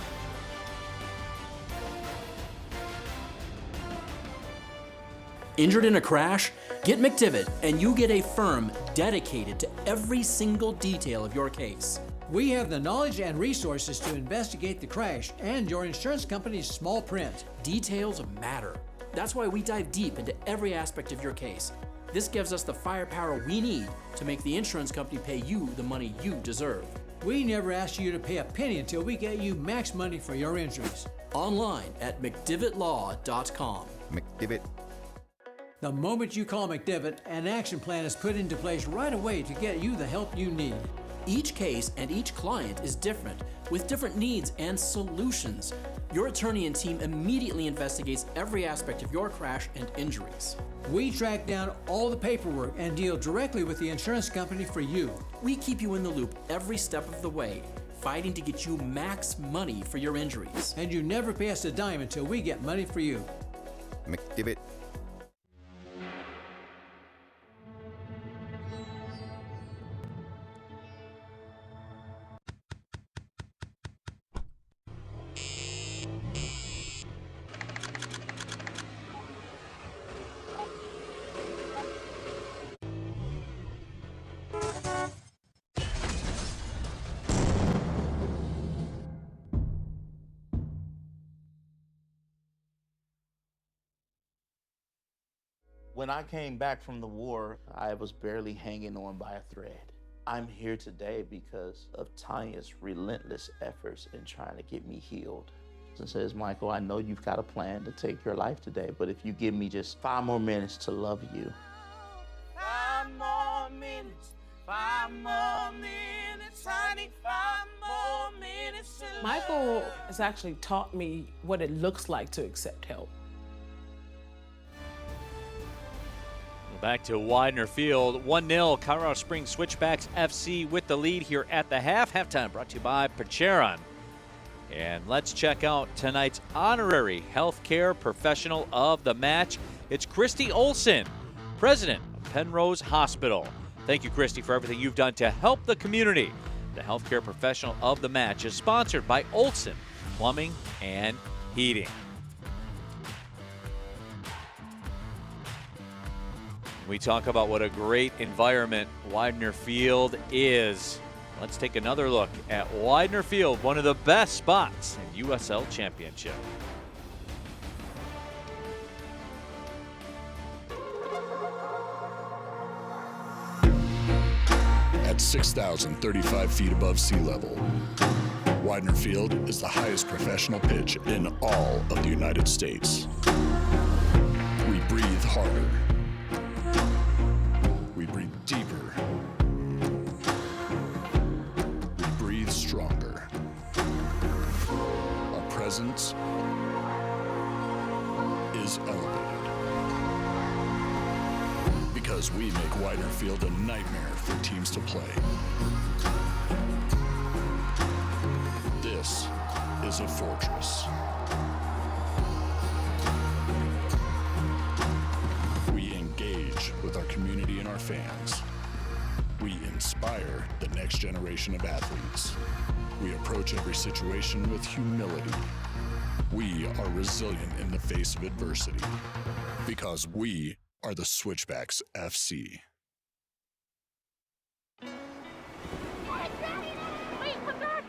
Injured in a crash? Get McDivitt and you get a firm dedicated to every single detail of your case. We have the knowledge and resources to investigate the crash and your insurance company's small print. Details matter. That's why we dive deep into every aspect of your case. This gives us the firepower we need to make the insurance company pay you the money you deserve. We never ask you to pay a penny until we get you max money for your injuries. Online at mcdivittlaw.com. McDivitt. The moment you call McDivitt, an action plan is put into place right away to get you the help you need. Each case and each client is different, with different needs and solutions. Your attorney and team immediately investigates every aspect of your crash and injuries. We track down all the paperwork and deal directly with the insurance company for you. We keep you in the loop every step of the way, fighting to get you max money for your injuries. And you never pay us a dime until we get money for you. McDivitt. When I came back from the war, I was barely hanging on by a thread. I'm here today because of Tanya's relentless efforts in trying to get me healed. And says, Michael, I know you've got a plan to take your life today, but if you give me just 5 more minutes to love you. 5 more minutes, 5 more minutes, honey, 5 more minutes to love. Michael has actually taught me what it looks like to accept help. Back to Widener Field, 1-0, Colorado Springs Switchbacks FC with the lead here at the half. Halftime brought to you by Percheron. And let's check out tonight's honorary healthcare professional of the match. It's Christy Olson, president of Penrose Hospital. Thank you, Christy, for everything you've done to help the community. The healthcare professional of the match is sponsored by Olson Plumbing and Heating. We talk about what a great environment Widener Field is. Let's take another look at Widener Field, one of the best spots in USL Championship. At 6,035 feet above sea level, Widener Field is the highest professional pitch in all of the United States. We breathe harder. We breathe deeper. We breathe stronger. Our presence is elevated. Because we make Widener Field a nightmare for teams to play. This is a fortress. We engage with our community and our fans. We inspire the next generation of athletes. We approach every situation with humility. We are resilient in the face of adversity because we are the Switchbacks FC. Wait, come back!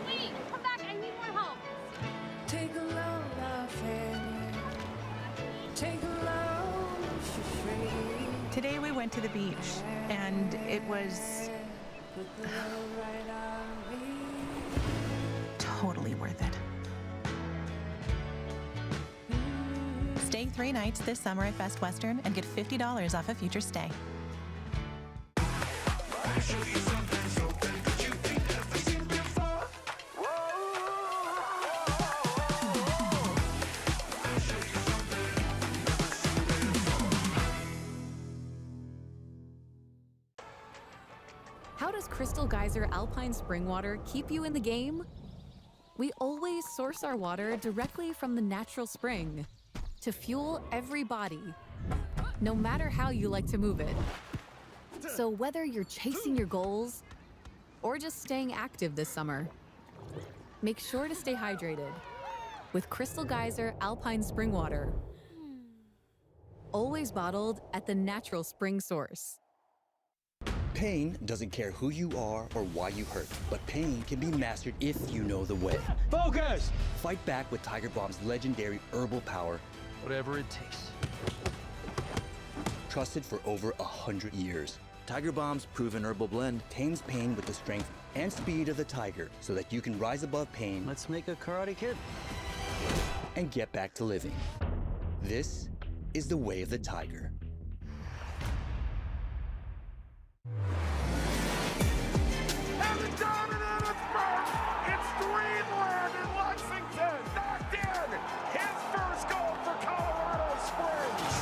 Wait, come back, I need more help. Take a load off it. Take a load for free. Today we went to the beach and it was totally worth it. Stay 3 nights this summer at Best Western and get $50 off a future stay. How does Crystal Geyser Alpine Spring Water keep you in the game? We always source our water directly from the natural spring to fuel every body, no matter how you like to move it. So whether you're chasing your goals or just staying active this summer, make sure to stay hydrated with Crystal Geyser Alpine Spring Water. Always bottled at the natural spring source. Pain doesn't care who you are or why you hurt, but pain can be mastered if you know the way. Focus! Fight back with Tiger Balm's legendary herbal power. Whatever it takes. Trusted for over 100 years. Tiger Balm's proven herbal blend tames pain with the strength and speed of the tiger so that you can rise above pain. Let's make a Karate Kid. And get back to living. This is the way of the tiger. And the dominated first, it's Dreamland in Lexington. Knocked in his first goal for Colorado Springs.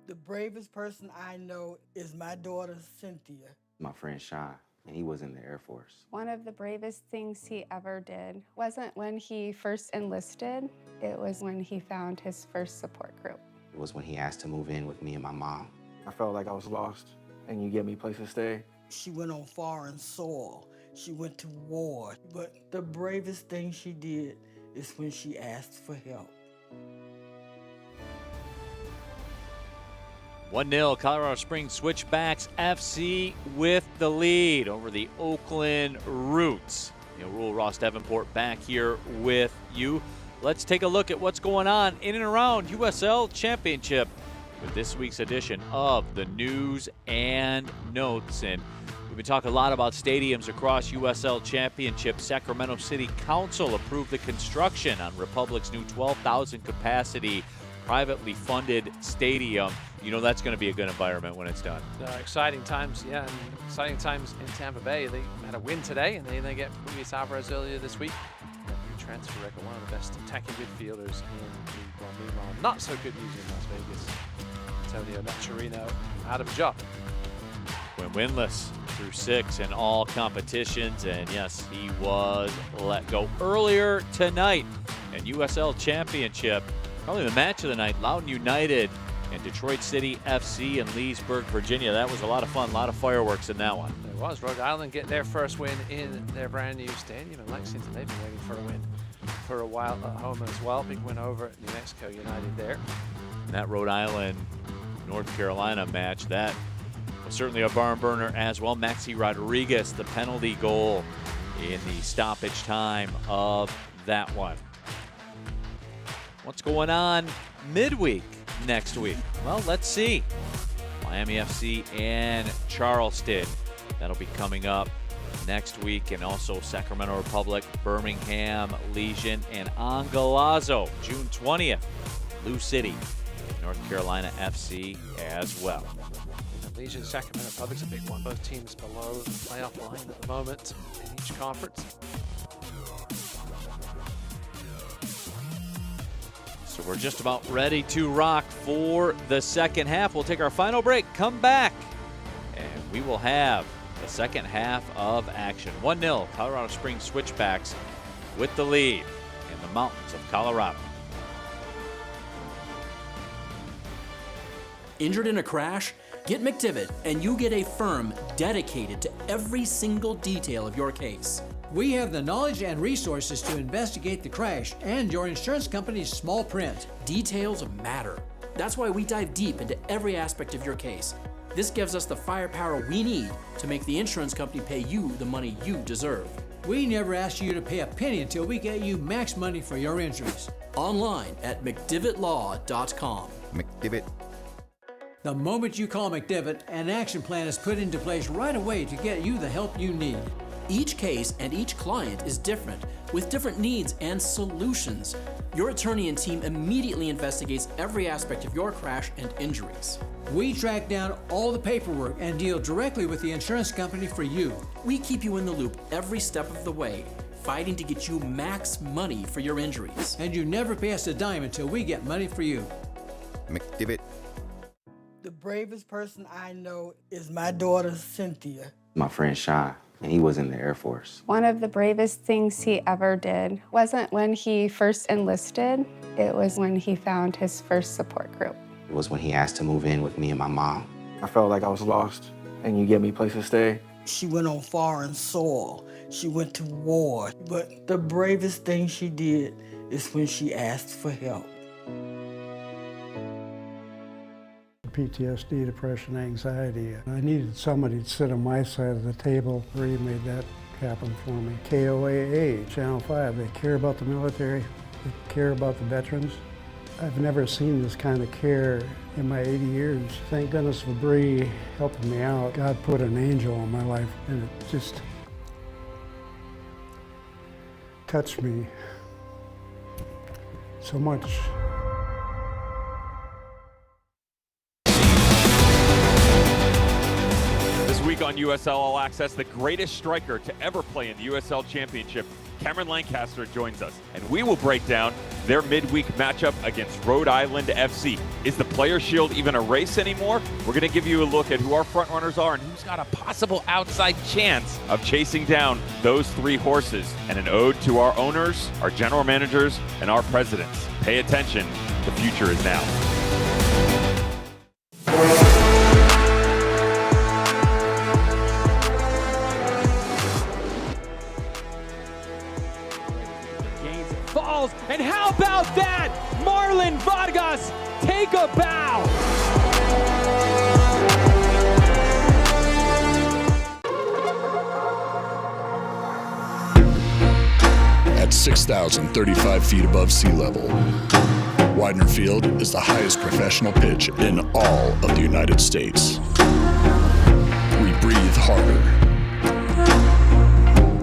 The bravest person I know is my daughter, Cynthia. My friend Sean, and he was in the Air Force. One of the bravest things he ever did wasn't when he first enlisted, it was when he found his first support group. It was when he asked to move in with me and my mom. I felt like I was lost, and you gave me a place to stay. She went on foreign soil. She went to war. But the bravest thing she did is when she asked for help. 1-0 Colorado Springs Switchbacks FC with the lead over the Oakland Roots. Neil Rule, Ross Davenport back here with you. Let's take a look at what's going on in and around USL Championship with this week's edition of the News and Notes. And we've been talking a lot about stadiums across USL Championship. Sacramento City Council approved the construction on Republic's new 12,000 capacity privately funded stadium. You know that's going to be a good environment when it's done. Exciting times, yeah, and exciting times in Tampa Bay. They had a win today, and they get Luis Alvarez earlier this week. New transfer record, one of the best attacking midfielders in League One. Meanwhile, not so good news in Las Vegas. Antonio Nacherino out of a job. Went winless through 6 in all competitions, and yes, he was let go earlier tonight in USL Championship. Probably the match of the night, Loudoun United and Detroit City FC in Leesburg, Virginia. That was a lot of fun, a lot of fireworks in that one. It was. Rhode Island get their first win in their brand new stadium in Lexington. They've been waiting for a win for a while at home as well. Big win over at New Mexico United there. And that Rhode Island North Carolina match, that was certainly a barn burner as well. Maxi Rodriguez, the penalty goal in the stoppage time of that one. What's going on midweek next week? Well, let's see. Miami FC and Charleston. That'll be coming up next week. And also Sacramento Republic, Birmingham, Legion, and Angalazo, June 20th. Lou City, North Carolina FC as well. And Legion, Sacramento Republic's a big one. Both teams below the playoff line at the moment in each conference. So we're just about ready to rock for the second half. We'll take our final break, come back, and we will have the second half of action. 1-0 Colorado Springs Switchbacks with the lead in the mountains of Colorado. Injured in a crash? Get McDivitt and you get a firm dedicated to every single detail of your case. We have the knowledge and resources to investigate the crash and your insurance company's small print. Details matter. That's why we dive deep into every aspect of your case. This gives us the firepower we need to make the insurance company pay you the money you deserve. We never ask you to pay a penny until we get you max money for your injuries. Online at McDivittLaw.com. McDivitt. The moment you call McDivitt, an action plan is put into place right away to get you the help you need. Each case and each client is different, with different needs and solutions. Your attorney and team immediately investigates every aspect of your crash and injuries. We track down all the paperwork and deal directly with the insurance company for you. We keep you in the loop every step of the way, fighting to get you max money for your injuries. And you never pay us a dime until we get money for you. McDivitt. The bravest person I know is my daughter, Cynthia. My friend Shy, and he was in the Air Force. One of the bravest things he ever did wasn't when he first enlisted, it was when he found his first support group. It was when he asked to move in with me and my mom. I felt like I was lost, and you gave me a place to stay. She went on foreign soil. She went to war. But the bravest thing she did is when she asked for help. PTSD, depression, anxiety. I needed somebody to sit on my side of the table. Bree made that happen for me. KOAA, Channel 5, they care about the military. They care about the veterans. I've never seen this kind of care in my 80 years. Thank goodness for Bree helping me out. God put an angel in my life, and it just touched me so much. This week on USL All Access, the greatest striker to ever play in the USL Championship, Cameron Lancaster, joins us, and we will break down their midweek matchup against Rhode Island FC. Is the Player Shield even a race anymore? We're going to give you a look at who our front runners are and who's got a possible outside chance of chasing down those three horses, and an ode to our owners, our general managers, and our presidents. Pay attention, the future is now. Falls, and how about that? Marlon Vargas, take a bow. At 6,035 feet above sea level, Widener Field is the highest professional pitch in all of the United States. We breathe harder.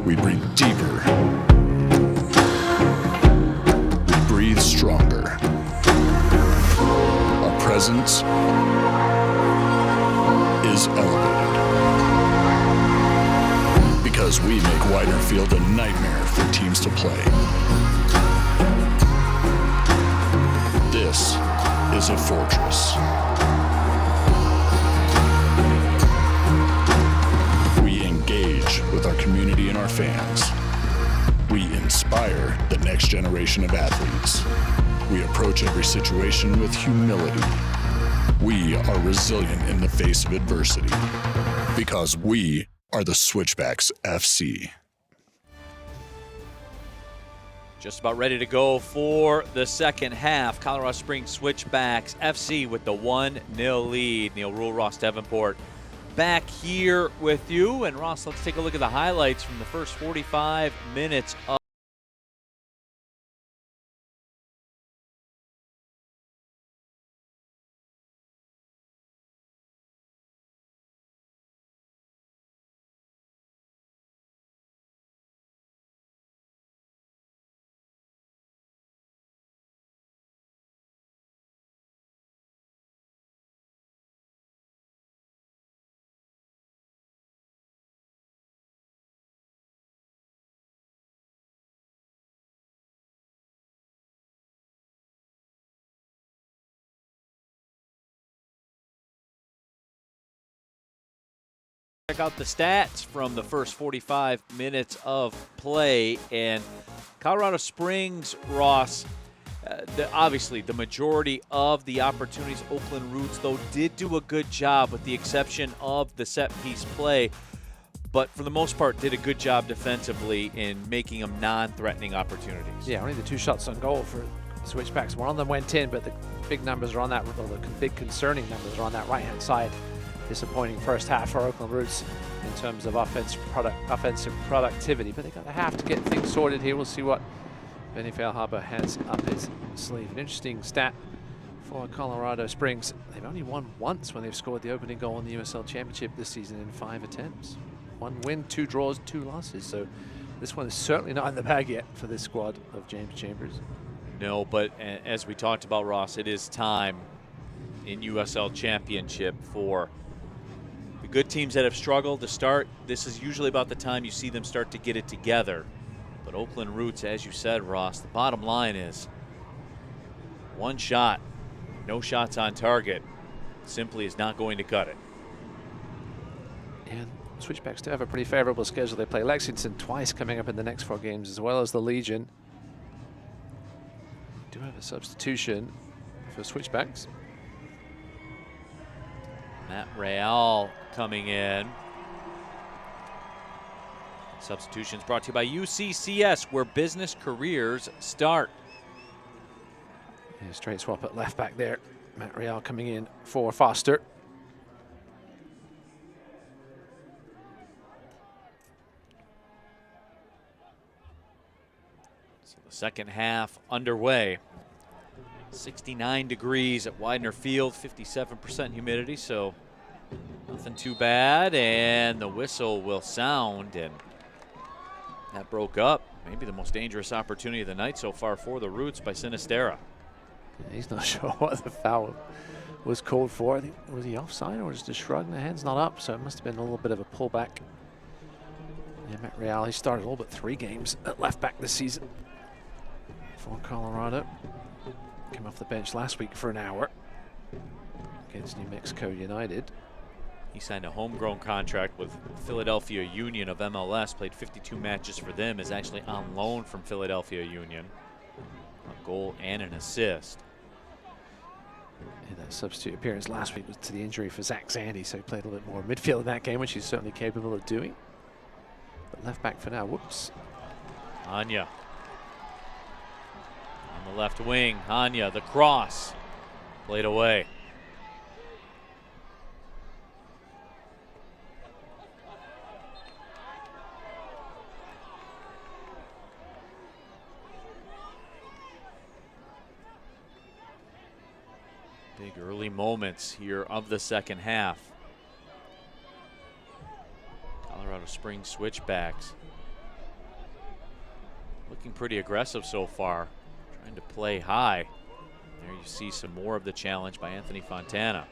We breathe deeper. Breathe stronger. Our presence is elevated. Because we make Widener Field a nightmare for teams to play. This is a fortress. We engage with our community and our fans. We inspire the next generation of athletes. We approach every situation with humility. We are resilient in the face of adversity because we are the Switchbacks FC. Just about ready to go for the second half. Colorado Springs Switchbacks FC with the 1-0 lead. Neil Rule, Ross Davenport back here with you. And Ross, let's take a look at the highlights from the first 45 minutes of check out the stats from the first 45 minutes of play. And Colorado Springs, Ross, obviously the majority of the opportunities, Oakland Roots, though, did do a good job with the exception of the set-piece play. But for the most part, did a good job defensively in making them non-threatening opportunities. Yeah, only the 2 shots on goal for Switchbacks. One of them went in, but the big numbers are on that, or the big concerning numbers are on that right-hand side. Disappointing first half for Oakland Roots in terms of offensive productivity, but they got a half to get things sorted here. We'll see what Benny Fairharbor has up his sleeve. An interesting stat for Colorado Springs. They've only won once when they've scored the opening goal in the USL Championship this season in 5 attempts. 1 win, 2 draws, 2 losses. So this one is certainly not in the bag yet for this squad of James Chambers. No, but as we talked about, Ross, it is time in USL Championship for the good teams that have struggled to start. This is usually about the time you see them start to get it together. But Oakland Roots, as you said, Ross, the bottom line is 1 shot, no shots on target, simply is not going to cut it. And Switchbacks do have a pretty favorable schedule. They play Lexington twice coming up in the next 4 games, as well as the Legion. Do have a substitution for Switchbacks. Matt Real coming in. Substitutions brought to you by UCCS, where business careers start. Yeah, straight swap at left back there. Matt Real coming in for Foster. So the second half underway. 69 degrees at Widener Field, 57% humidity, so nothing too bad. And the whistle will sound, and that broke up maybe the most dangerous opportunity of the night so far for the Roots by Sinisterra. Yeah, he's not sure what the foul was called for. I think, was he offside or just a shrug? The hand's not up, so it must have been a little bit of a pullback. Yeah, Matt Real, he started all but 3 games at left back this season for Colorado. Came off the bench last week for an hour against New Mexico United. He signed a homegrown contract with Philadelphia Union of MLS, played 52 matches for them, is actually on loan from Philadelphia Union. A goal and an assist. And that substitute appearance last week was to the injury for Zach Zandy, so he played a little bit more midfield in that game, which he's certainly capable of doing. But left back for now, whoops. Anya. On the left wing, Anya, the cross, played away. Big early moments here of the second half. Colorado Springs Switchbacks looking pretty aggressive so far, trying to play high. There you see some more of the challenge by Anthony Fontana.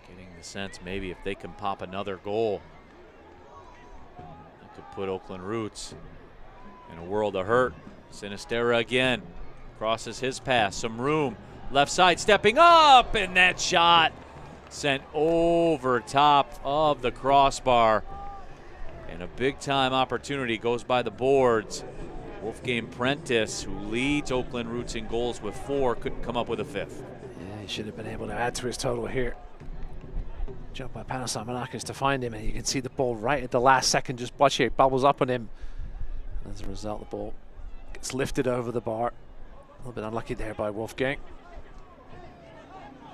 Getting the sense maybe if they can pop another goal, that could put Oakland Roots in a world of hurt. Sinisterra again. Crosses his pass, some room, left side stepping up, and that shot sent over top of the crossbar. And a big time opportunity goes by the boards. Wolfgang Prentice, who leads Oakland Roots in goals with 4, couldn't come up with a 5th. Yeah, he should have been able to add to his total here. Jump by Panos Amanakis to find him, and you can see the ball right at the last second just watch it bubbles up on him. And as a result, the ball gets lifted over the bar. A little bit unlucky there by Wolfgang.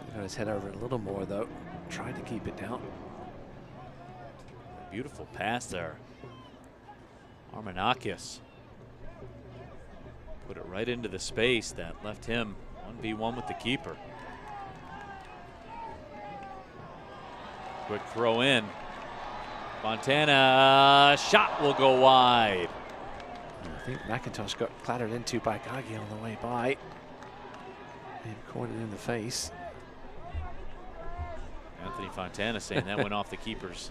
He got his head over it a little more though. Tried to keep it down. Beautiful pass there. Armanakis put it right into the space that left him 1v1 with the keeper. Quick throw in. Fontana, shot will go wide. I think McIntosh got clattered into by Gagi on the way by. And caught it in the face. Anthony Fontana saying that went off the keeper's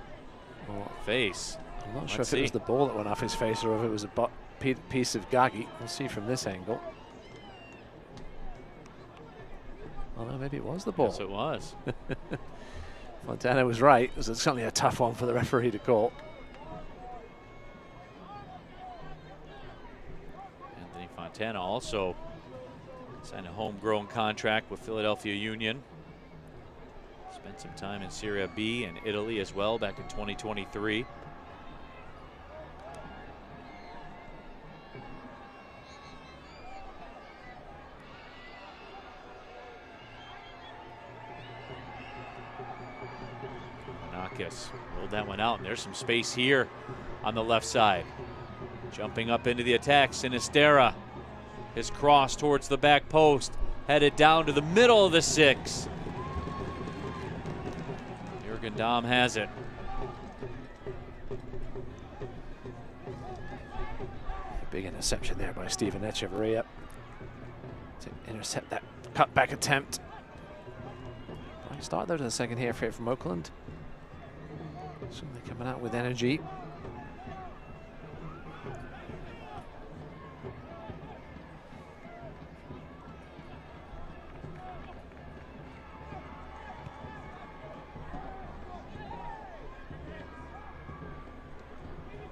face. I'm not sure if it was the ball that went off his face or if it was a piece of Gagi. We'll see from this angle. Oh no, maybe it was the ball. Yes, it was. Fontana was right. It was certainly a tough one for the referee to call. Anthony Fontana also signed a homegrown contract with Philadelphia Union. Spent some time in Serie B and Italy as well back in 2023. Nakis rolled that one out, and there's some space here on the left side. Jumping up into the attack, Sinisterra. His cross towards the back post, headed down to the middle of the 6. Here Bergendam has it. Big interception there by Steven Echeverria to intercept that cutback attempt. Bright start though to the second half here from Oakland. Certainly coming out with energy.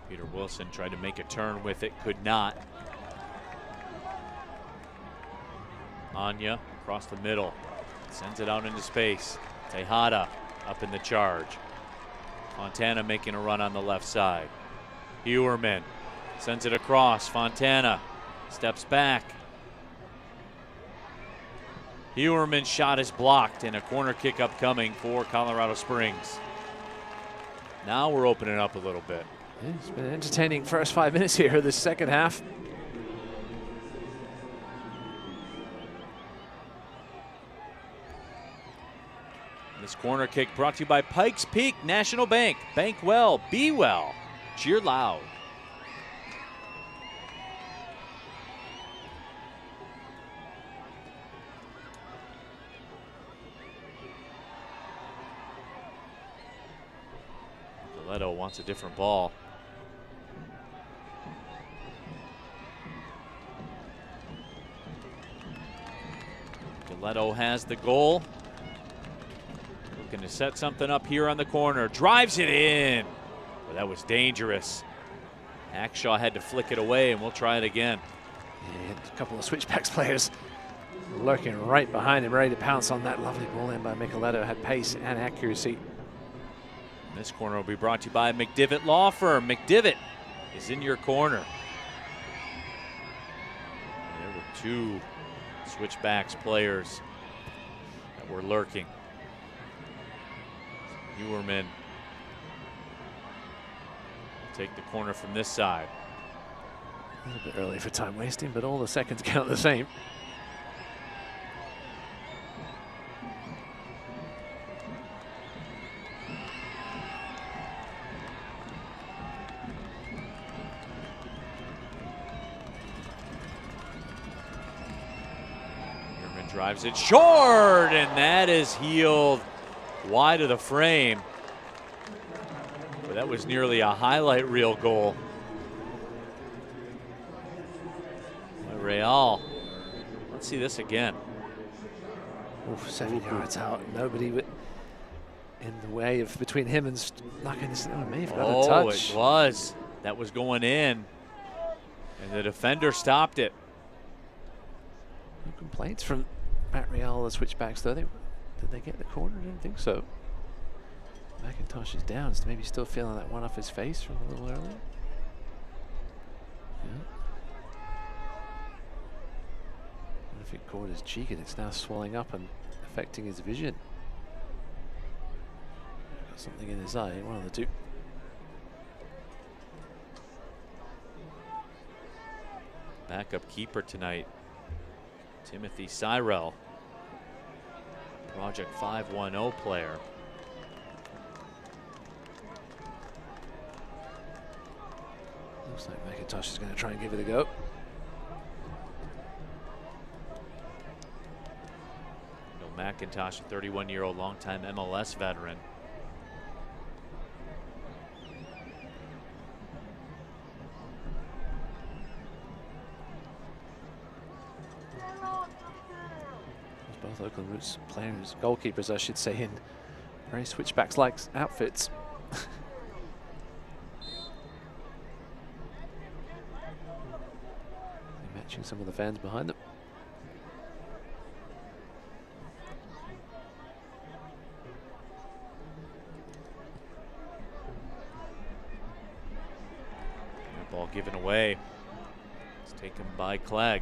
Peter Wilson tried to make a turn with it, could not. Anya across the middle, sends it out into space. Tejada up in the charge. Fontana making a run on the left side. Hewerman sends it across. Fontana steps back. Hewerman's shot is blocked and a corner kick upcoming for Colorado Springs. Now we're opening up a little bit. It's been an entertaining first 5 minutes here, this second half. This corner kick brought to you by Pikes Peak National Bank. Bank well, be well, cheer loud. Leto wants a different ball. Leto has the goal. Looking to set something up here on the corner. Drives it in. Well, that was dangerous. Akshaw had to flick it away, and we'll try it again. And a couple of Switchbacks players lurking right behind him, ready to pounce on that lovely ball in by Micheletto. Had pace and accuracy. This corner will be brought to you by McDivitt Law Firm. McDivitt is in your corner. There were two Switchbacks players that were lurking. Hewerman take the corner from this side. A little bit early for time wasting, but all the seconds count the same. Drives it short, and that is healed wide of the frame. But that was nearly a highlight reel goal by Real. Let's see this again. Oof, 7 yards out. Nobody in the way of between him and knocking this. Oh, may have got a touch. It was. That was going in, and the defender stopped it. No complaints from Matt Real, the Switchbacks, though. Did they get the corner? I didn't think so. McIntosh is down. Is maybe still feeling that one off his face from a little earlier. Yeah. What if it caught his cheek and it's now swelling up and affecting his vision? Got something in his eye, one of the two. Backup keeper tonight, Timothy Cyrell, Project 510 player. Looks like McIntosh is going to try and give it a go. Bill McIntosh, a 31-year-old longtime MLS veteran. Both Oakland Roots players, goalkeepers, I should say, in very Switchbacks-like outfits. Matching some of the fans behind them. Ball given away. It's taken by Clegg.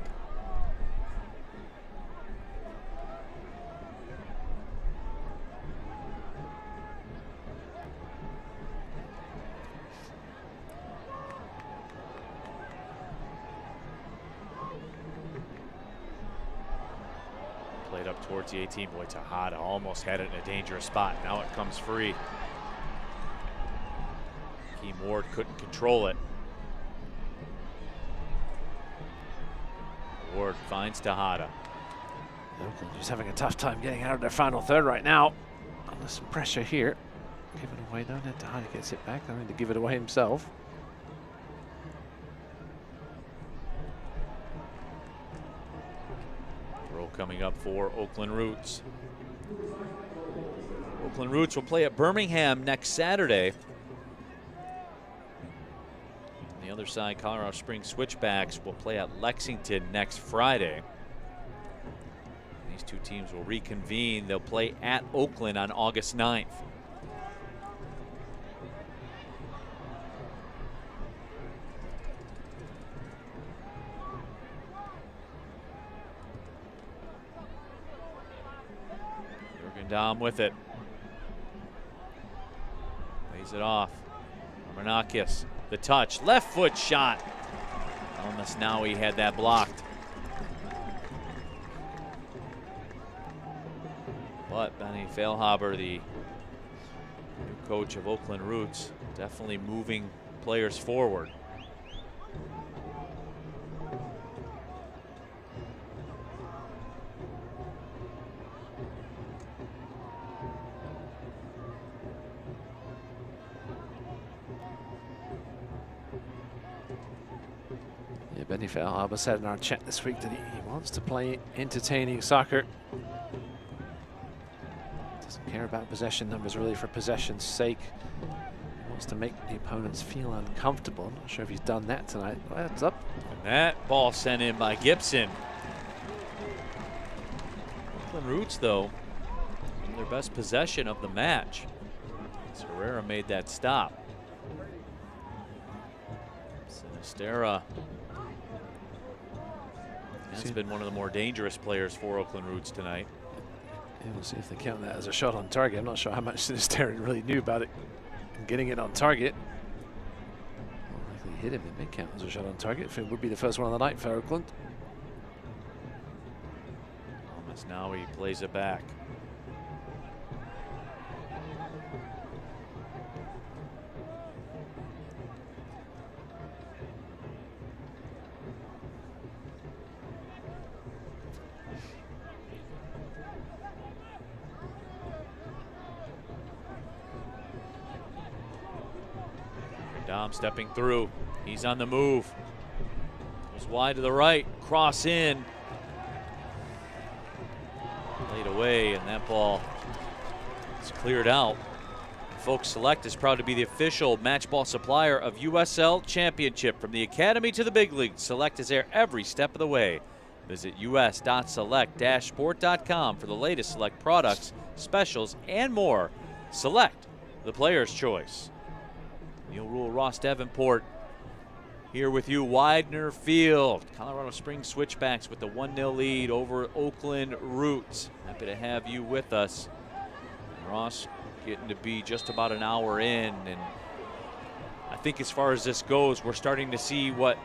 Played up towards the 18. Boy, Tejada almost had it in a dangerous spot. Now it comes free. Keem Ward couldn't control it. Ward finds Tejada. Oakland just having a tough time getting out of their final third right now. Under some pressure here. Give it away, don't it? Tejada gets it back. Having to give it away himself. Throw coming up for Oakland Roots. Oakland Roots will play at Birmingham next Saturday. On the other side, Colorado Springs Switchbacks will play at Lexington next Friday. These two teams will reconvene. They'll play at Oakland on August 9th. Dom with it. Lays it off. Armanakis, the touch, left foot shot. Almost now he had that blocked. But Benny Feilhaber, the new coach of Oakland Roots, definitely moving players forward. Benny Feilhaber said in our chat this week that he wants to play entertaining soccer. Doesn't care about possession numbers really for possession's sake. He wants to make the opponents feel uncomfortable. I'm not sure if he's done that tonight. Well, it's up. And that ball sent in by Gibson. Oakland Roots, though, their best possession of the match. Herrera made that stop. Sinistera has been one of the more dangerous players for Oakland Roots tonight. Yeah, we'll see if they count that as a shot on target. I'm not sure how much Sinistera really knew about it and getting it on target. More likely hit him. It may count as a shot on target if it would be the first one of the night for Oakland. Almost now he plays it back. Dom stepping through. He's on the move. Goes wide to the right. Cross in. Laid away, and that ball is cleared out. Folks, Select is proud to be the official match ball supplier of USL Championship. From the Academy to the big leagues, Select is there every step of the way. Visit us.select-sport.com for the latest Select products, specials, and more. Select, the player's choice. Neil Rule, Ross Davenport here with you. Widener Field. Colorado Springs Switchbacks with the 1-0 lead over Oakland Roots. Happy to have you with us. Ross getting to be just about an hour in, and I think as far as this goes, we're starting to see what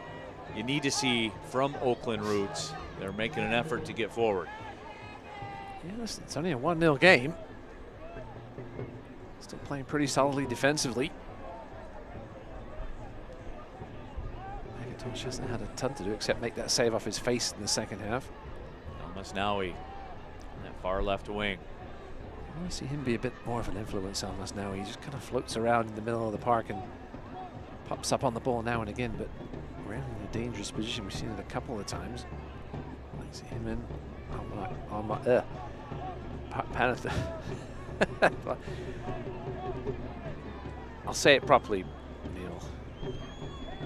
you need to see from Oakland Roots. They're making an effort to get forward. Yeah, listen, it's only a 1-0 game. Still playing pretty solidly defensively. Tosh hasn't had a ton to do except make that save off his face in the second half. Almost Nowie in that far left wing. I want to see him be a bit more of an influence on us now. He just kind of floats around in the middle of the park and pops up on the ball now and again, but rarely in a dangerous position. We've seen it a couple of times. I see him in. I'll say it properly, Neil.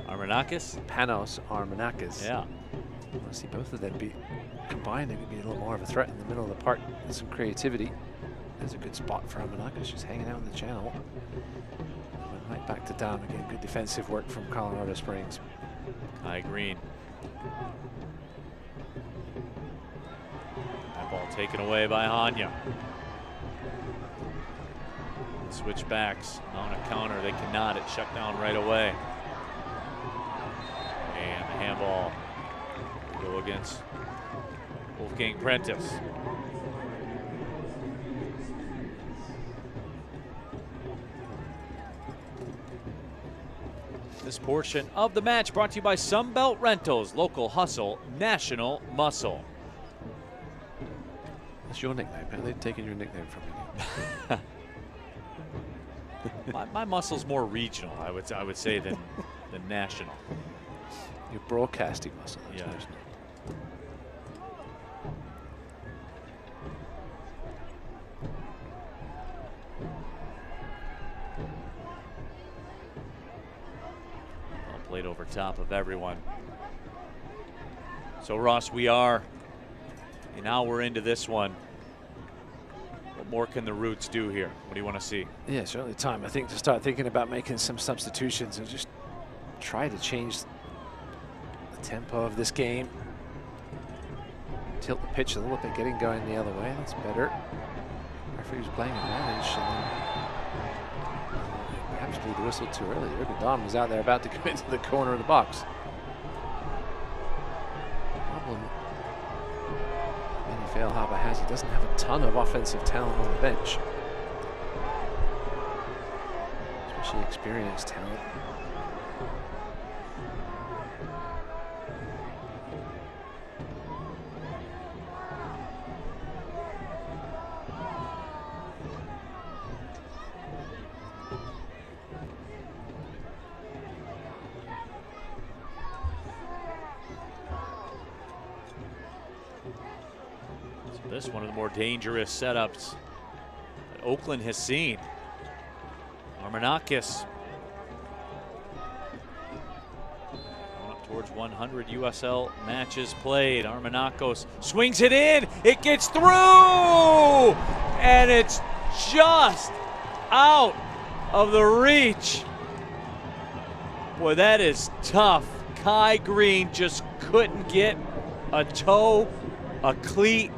Armanakis? Panos Armanakis. Yeah. I want to see both of them be combined. It could be a little more of a threat in the middle of the park with some creativity. There's a good spot for Armanakis, just hanging out in the channel. And right back to Dom again. Good defensive work from Colorado Springs. Kai Green. That ball taken away by Hanya. Switchbacks on a counter. They cannot. It's shut down right away. And the handball will go against Wolfgang Prentice. This portion of the match brought to you by Sunbelt Rentals, local hustle, national muscle. That's your nickname. How are they taking your nickname from you? my muscle's more regional, I would say, than national. Your broadcasting muscle. Yeah. Well played over top of everyone. So Ross, and now we're into this one. What more can the Roots do here? What do you want to see? Yeah, certainly time, I think, to start thinking about making some substitutions and just try to change the tempo of this game. Tilt the pitch a little bit, getting going the other way. That's better. Referee was playing advantage, and then perhaps blew the whistle too early. Oakland was out there about to go into the corner of the box. Problem Benny Failharbour has, he doesn't have a ton of offensive talent on the bench, especially experienced talent. This one of the more dangerous setups that Oakland has seen. Armanakis going up towards 100 USL matches played. Armanakos swings it in. It gets through, and it's just out of the reach. Boy, that is tough. Kai Green just couldn't get a toe, a cleat,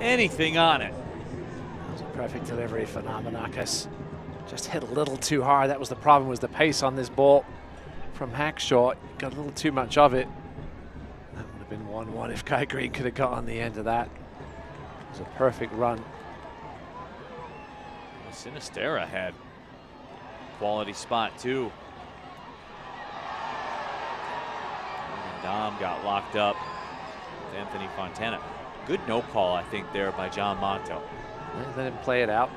anything on it. That was a perfect delivery for Armanakis. Just hit a little too hard. That was the problem, was the pace on this ball from Hackshaw. Got a little too much of it. That would have been 1-1 if Kai Green could have got on the end of that. It was a perfect run. Sinistera had quality spot too. And Dom got locked up with Anthony Fontana. Good no call, I think, there by John Monto. Let him play it out.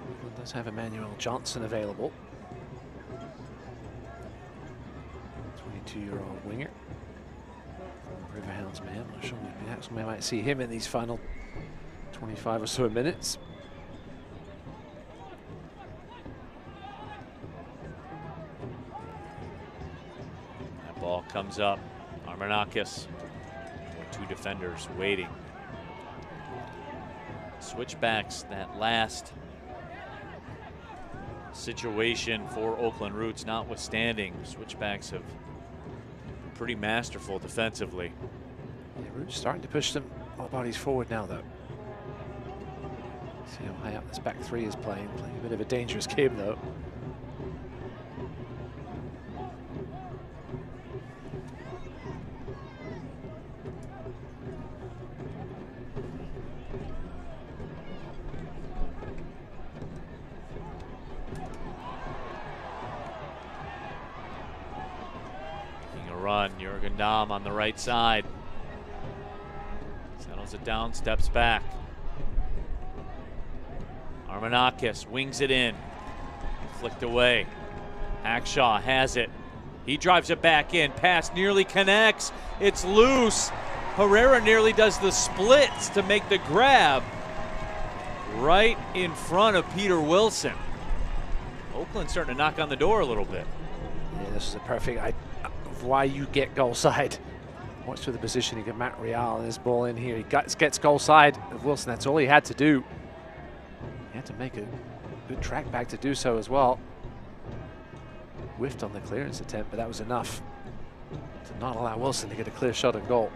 Oakland does have Emmanuel Johnson available. 22-year-old winger. Riverhounds man. I'm not sure perhaps we might see him in these final 25 or so minutes. That ball comes up. Armanakis. Two defenders waiting. Switchbacks, that last situation for Oakland Roots notwithstanding. Switchbacks have pretty masterful defensively. Yeah, Roots starting to push them all bodies forward now, though. See how high up this back three is playing a bit of a dangerous game, though. Run, Jurgen Dahm on the right side. Settles it down, steps back. Armanakis wings it in. Flicked away. Hackshaw has it. He drives it back in. Pass nearly connects. It's loose. Herrera nearly does the splits to make the grab right in front of Peter Wilson. Oakland starting to knock on the door a little bit. Yeah, this is a perfect why you get goal side. Watch through the positioning of Matt Real and his ball in here. He gets goal side of Wilson. That's all he had to do. He had to make a good track back to do so as well. Whiffed on the clearance attempt, but that was enough to not allow Wilson to get a clear shot at goal.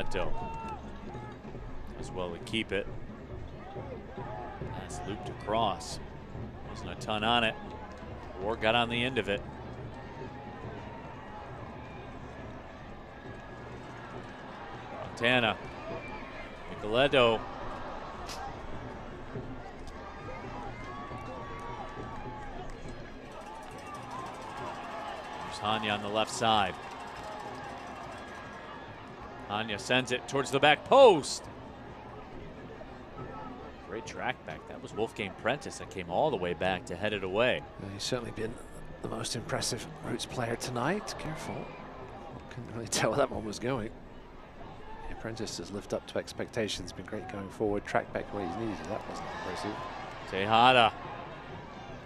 Miglieto. As well to keep it. That's looped across. Wasn't a ton on it. Ward got on the end of it. Montana. Miglieto. There's Hanya on the left side. Hanya sends it towards the back post. Great track back. That was Wolfgang Prentice that came all the way back to head it away. Well, he's certainly been the most impressive Roots player tonight. Careful. Couldn't really tell where that one was going. Yeah, Prentice has lived up to expectations. Been great going forward. Track back where he's needed. That wasn't impressive. Tejada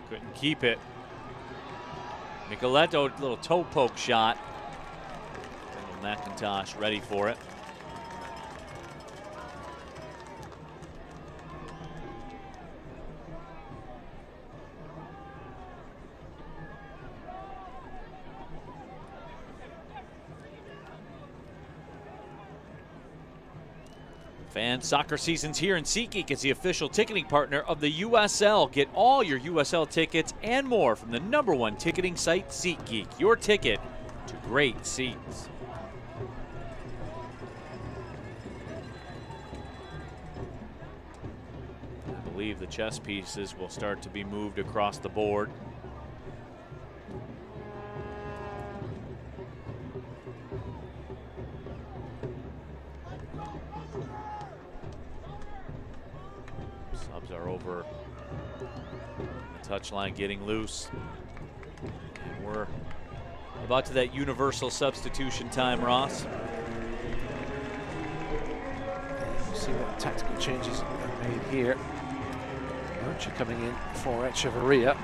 couldn't keep it. Miglieto, little toe poke shot. McIntosh ready for it. Fan soccer season's here, and SeatGeek is the official ticketing partner of the USL. Get all your USL tickets and more from the #1 ticketing site, SeatGeek. Your ticket to great seats. I believe the chess pieces will start to be moved across the board. Subs are over the touchline, getting loose. And we're about to that universal substitution time, Ross. We'll see what tactical changes are made here. Archer coming in for Echeverria,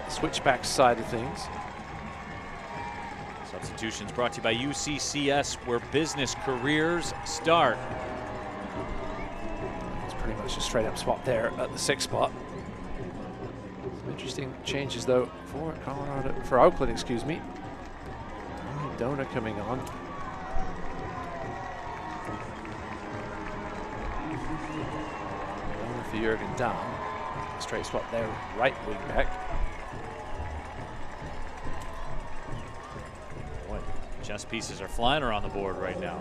switchback side of things. Substitutions brought to you by UCCS, where business careers start. It's pretty much a straight up swap there at the 6th spot. Some interesting changes though for Oakland, excuse me. Donor coming on. Donor for Jurgen Damm. Straight swap there, right wing back. Boy, chess pieces are flying around the board right now.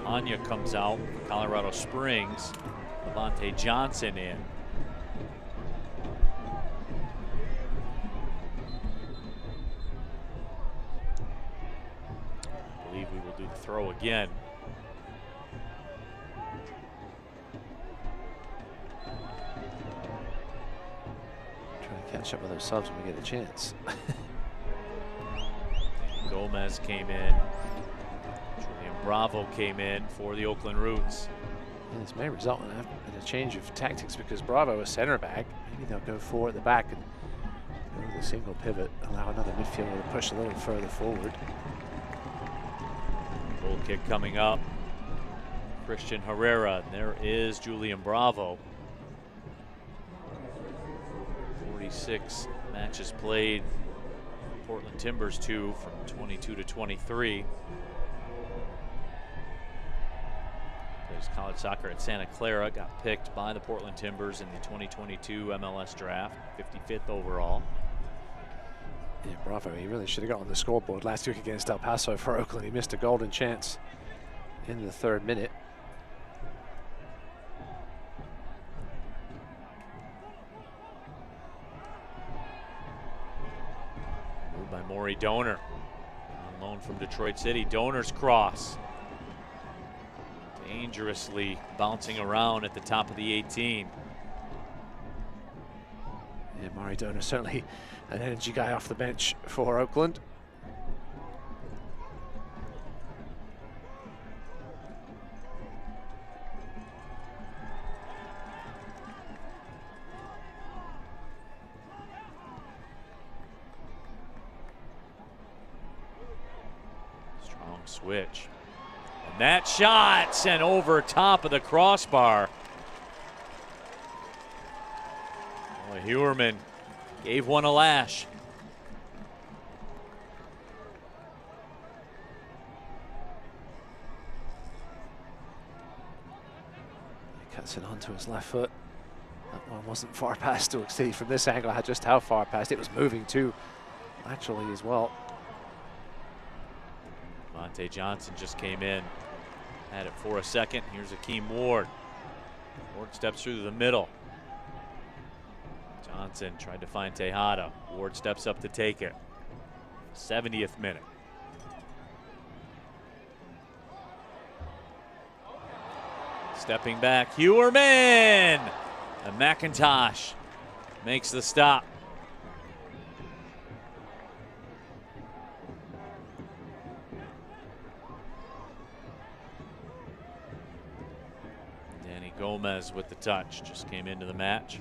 Anya comes out, Colorado Springs. Levante Johnson in. I believe we will do the throw again. Catch up with those subs when we get a chance. Gomez came in. Julian Bravo came in for the Oakland Roots. And this may result in a change of tactics because Bravo is center back. Maybe they'll go four at the back and go with a single pivot, allow another midfielder to push a little further forward. Goal kick coming up. Christian Herrera. And there is Julian Bravo. 46 matches played. Portland Timbers 2 from 22 to 23. Plays college soccer at Santa Clara. Got picked by the Portland Timbers in the 2022 MLS draft. 55th overall. Yeah, Bravo, he really should have got on the scoreboard last week against El Paso for Oakland. He missed a golden chance in the 3rd minute. By Maury Donor, on loan from Detroit City. Donor's cross, dangerously bouncing around at the top of the 18. Yeah, Maury Donor certainly an energy guy off the bench for Oakland. Switch. And that shot sent over top of the crossbar. Boy, Hewerman gave one a lash. Cuts it onto his left foot. That one wasn't far past to exceed from this angle. I had just how far past. It was moving too laterally as well. Monte Johnson just came in. Had it for a second. Here's Akeem Ward. Ward steps through the middle. Johnson tried to find Tejada. Ward steps up to take it. 70th minute. Stepping back, Hewerman! And McIntosh makes the stop. Danny Gomez with the touch, just came into the match.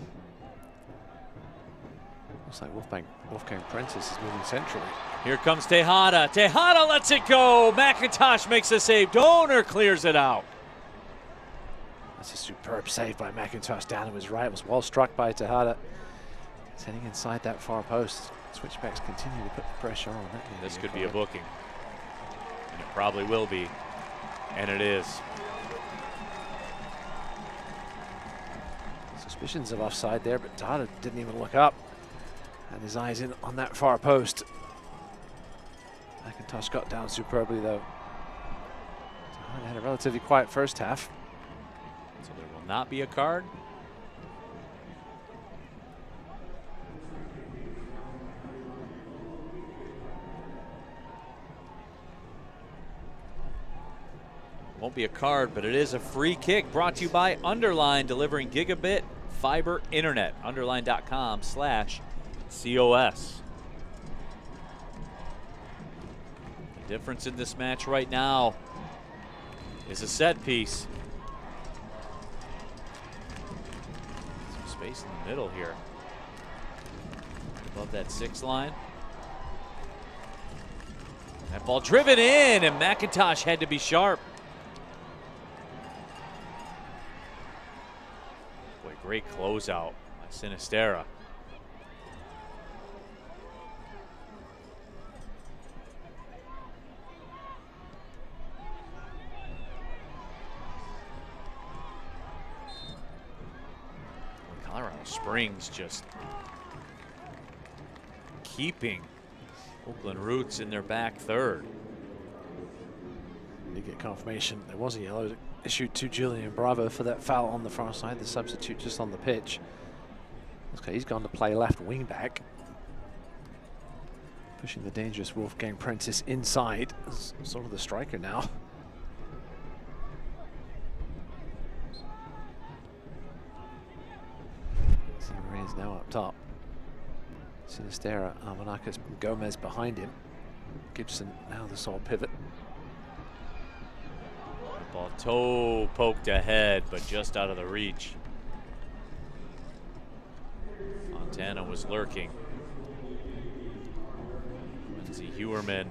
Looks like Wolfgang Prentice is moving centrally. Here comes Tejada. Tejada lets it go. McIntosh makes a save. Donor clears it out. That's a superb save by McIntosh down to his right. It was well struck by Tejada. He's heading inside that far post. Switchbacks continue to put the pressure on. This could be a booking. And it probably will be. And it is. Suspicions of offside there, but Tejada didn't even look up. And his eyes in on that far post. McIntosh got down superbly though. Tejada had a relatively quiet first half. So there will not be a card. Won't be a card, but it is a free kick brought to you by Underline, delivering gigabit fiber internet. Underline.com/COS. The difference in this match right now is a set piece. Some space in the middle here. Above that 6 line. That ball driven in, and McIntosh had to be sharp. Boy, great closeout by Sinistera. Colorado Springs just keeping Oakland Roots in their back third. Did get confirmation there was a yellow issued to Julian Bravo for that foul on the far side, the substitute just on the pitch. Okay, he's gone to play left wing back. Pushing the dangerous Wolfgang Prentice inside, sort of the striker now. Is now up top. Sinistera, Armanakis, Gomez behind him. Gibson now the sole pivot. Ball toe poked ahead, but just out of the reach. Fontana was lurking. Lindsey Hewerman.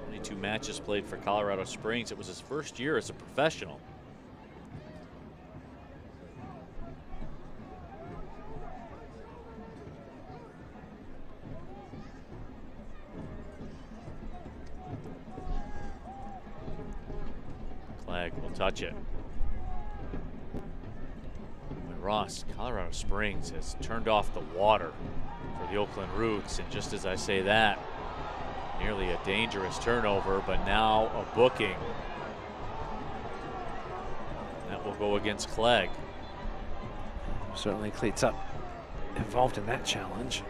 22 matches played for Colorado Springs. It was his first year as a professional. Will touch it. But Ross, Colorado Springs has turned off the water for the Oakland Roots, and just as I say that, nearly a dangerous turnover, but now a booking. That will go against Clegg. Certainly cleats up involved in that challenge.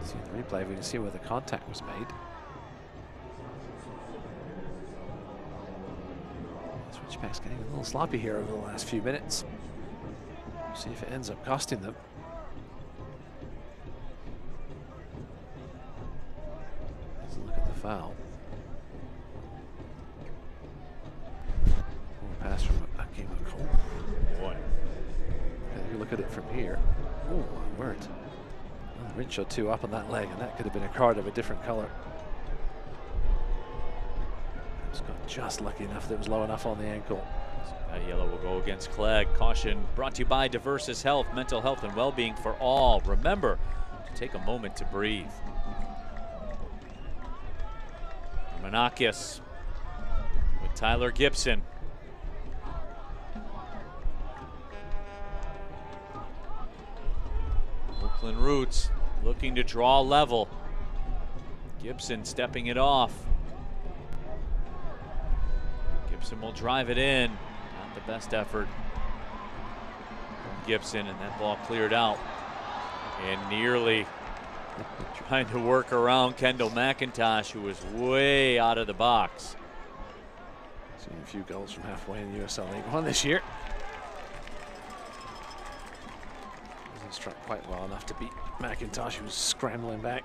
See the replay, we can see where the contact was made. Switchbacks getting a little sloppy here over the last few minutes. See if it ends up costing them. Let's look at the foul. Pass from Akeem Cole. Boy. If you look at it from here. Oh, my word. Well, Rincho 2 up on that leg, and that could have been a card of a different color. Got just lucky enough that it was low enough on the ankle. So that yellow will go against Clegg. Caution brought to you by Diversis Health, mental health and well-being for all. Remember to take a moment to breathe. Manakis with Tyler Gibson. Oakland Roots looking to draw level. Gibson stepping it off. Gibson will drive it in. Not the best effort from Gibson, and that ball cleared out. And nearly trying to work around Kendall McIntosh, who was way out of the box. Seen a few goals from halfway in the USL League One this year. Hasn't struck quite well enough to beat McIntosh, who was scrambling back.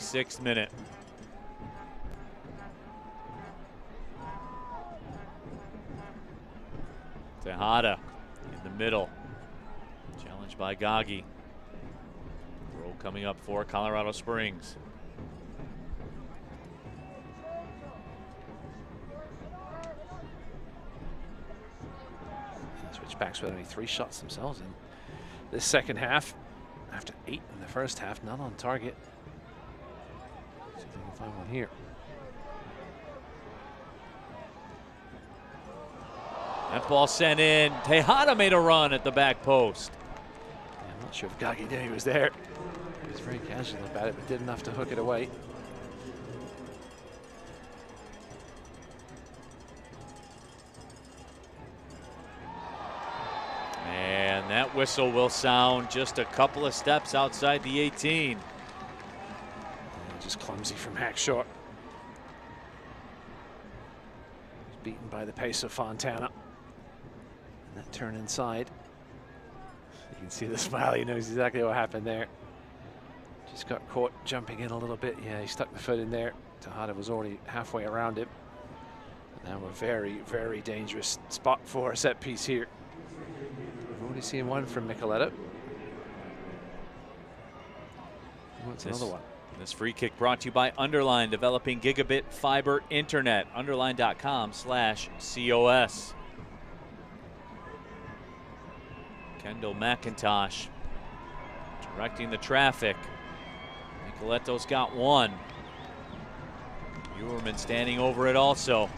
Sixth minute. Tejada in the middle. Challenged by Gagi. Throw coming up for Colorado Springs. Switchbacks with only 3 shots themselves in this second half. After 8 in the first half, none on target. See if they can find one here. That ball sent in. Tejada made a run at the back post. Yeah, I'm not sure if Gagi knew he was there. He was very casual about it, but did enough to hook it away. And that whistle will sound just a couple of steps outside the 18. Just clumsy from Hackshaw. He's beaten by the pace of Fontana. And that turn inside. You can see the smile. He knows exactly what happened there. Just got caught jumping in a little bit. Yeah, he stuck the foot in there. Tejada was already halfway around him. And now a very, very dangerous spot for a set piece here. We've already seen one from Micheletto. What's another one? This free kick brought to you by Underline, developing gigabit fiber internet. Underline.com/COS. Kendall McIntosh directing the traffic. Nicoletto's got one. Ewerman standing over it also. It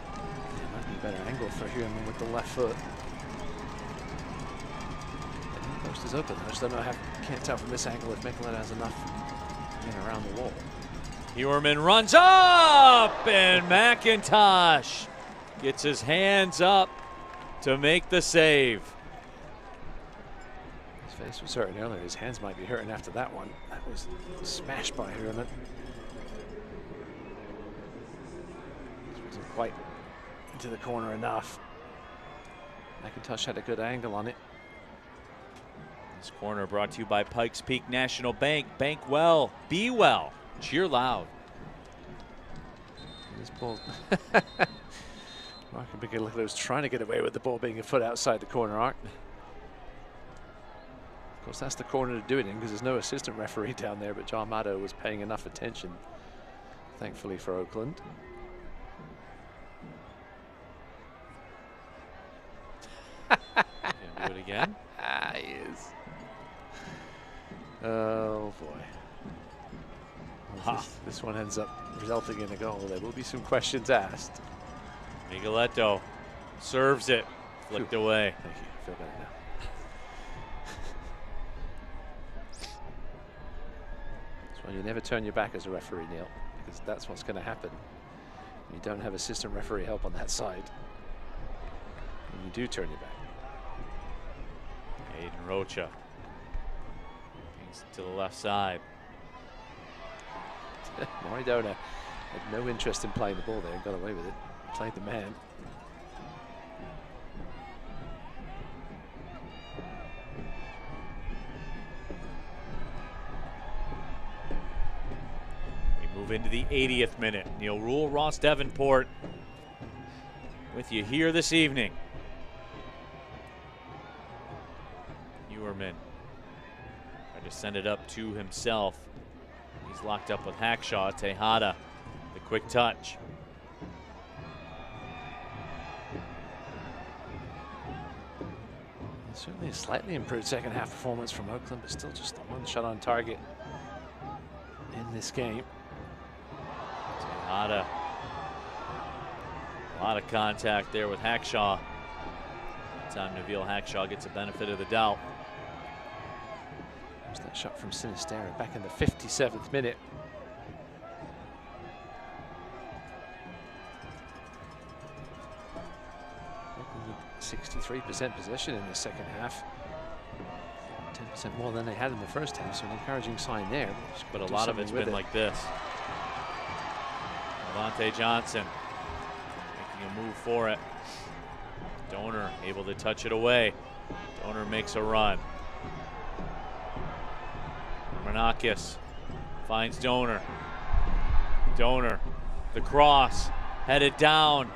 might be a better angle for Ewerman with the left foot. The post is open. I just don't know how, can't tell from this angle if Micheletto has enough in around the wall. Ewerman runs up, and McIntosh gets his hands up to make the save. His face was hurting earlier. His hands might be hurting after that one. That was smashed by Ewerman. This wasn't quite into the corner enough. McIntosh had a good angle on it. This corner brought to you by Pikes Peak National Bank. Bank well, be well, cheer loud. This ball. Mark Micheletto was trying to get away with the ball being a foot outside the corner arc. Of course, that's the corner to do it in because there's no assistant referee down there, but John Matto was paying enough attention, thankfully for Oakland. Do it again. He is. Oh boy. Well, this one ends up resulting in a goal. There will be some questions asked. Micheletto serves it, flicked away. Thank you. I feel better now. That's why you never turn your back as a referee, Neil, because that's what's going to happen. You don't have assistant referee help on that side. And you do turn your back. Aiden Rocha. Things to the left side. Moridona had no interest in playing the ball there and got away with it. Played the man. We move into the 80th minute. Neil Rule, Ross Davenport with you here this evening. Ewerman tried to send it up to himself. He's locked up with Hackshaw. Tejada, the quick touch. Certainly a slightly improved second half performance from Oakland, but still just the one shot on target in this game. A lot of contact there with Hackshaw. That time Nabil Hackshaw gets the benefit of the doubt. There's that shot from Sinistera back in the 57th minute. 63% possession in the second half. 10% more than they had in the first half, so an encouraging sign there. But a lot of it's been like this. Levante Johnson making a move for it. Donor able to touch it away. Donor makes a run. Armanakis finds Donor. Donor, the cross, headed down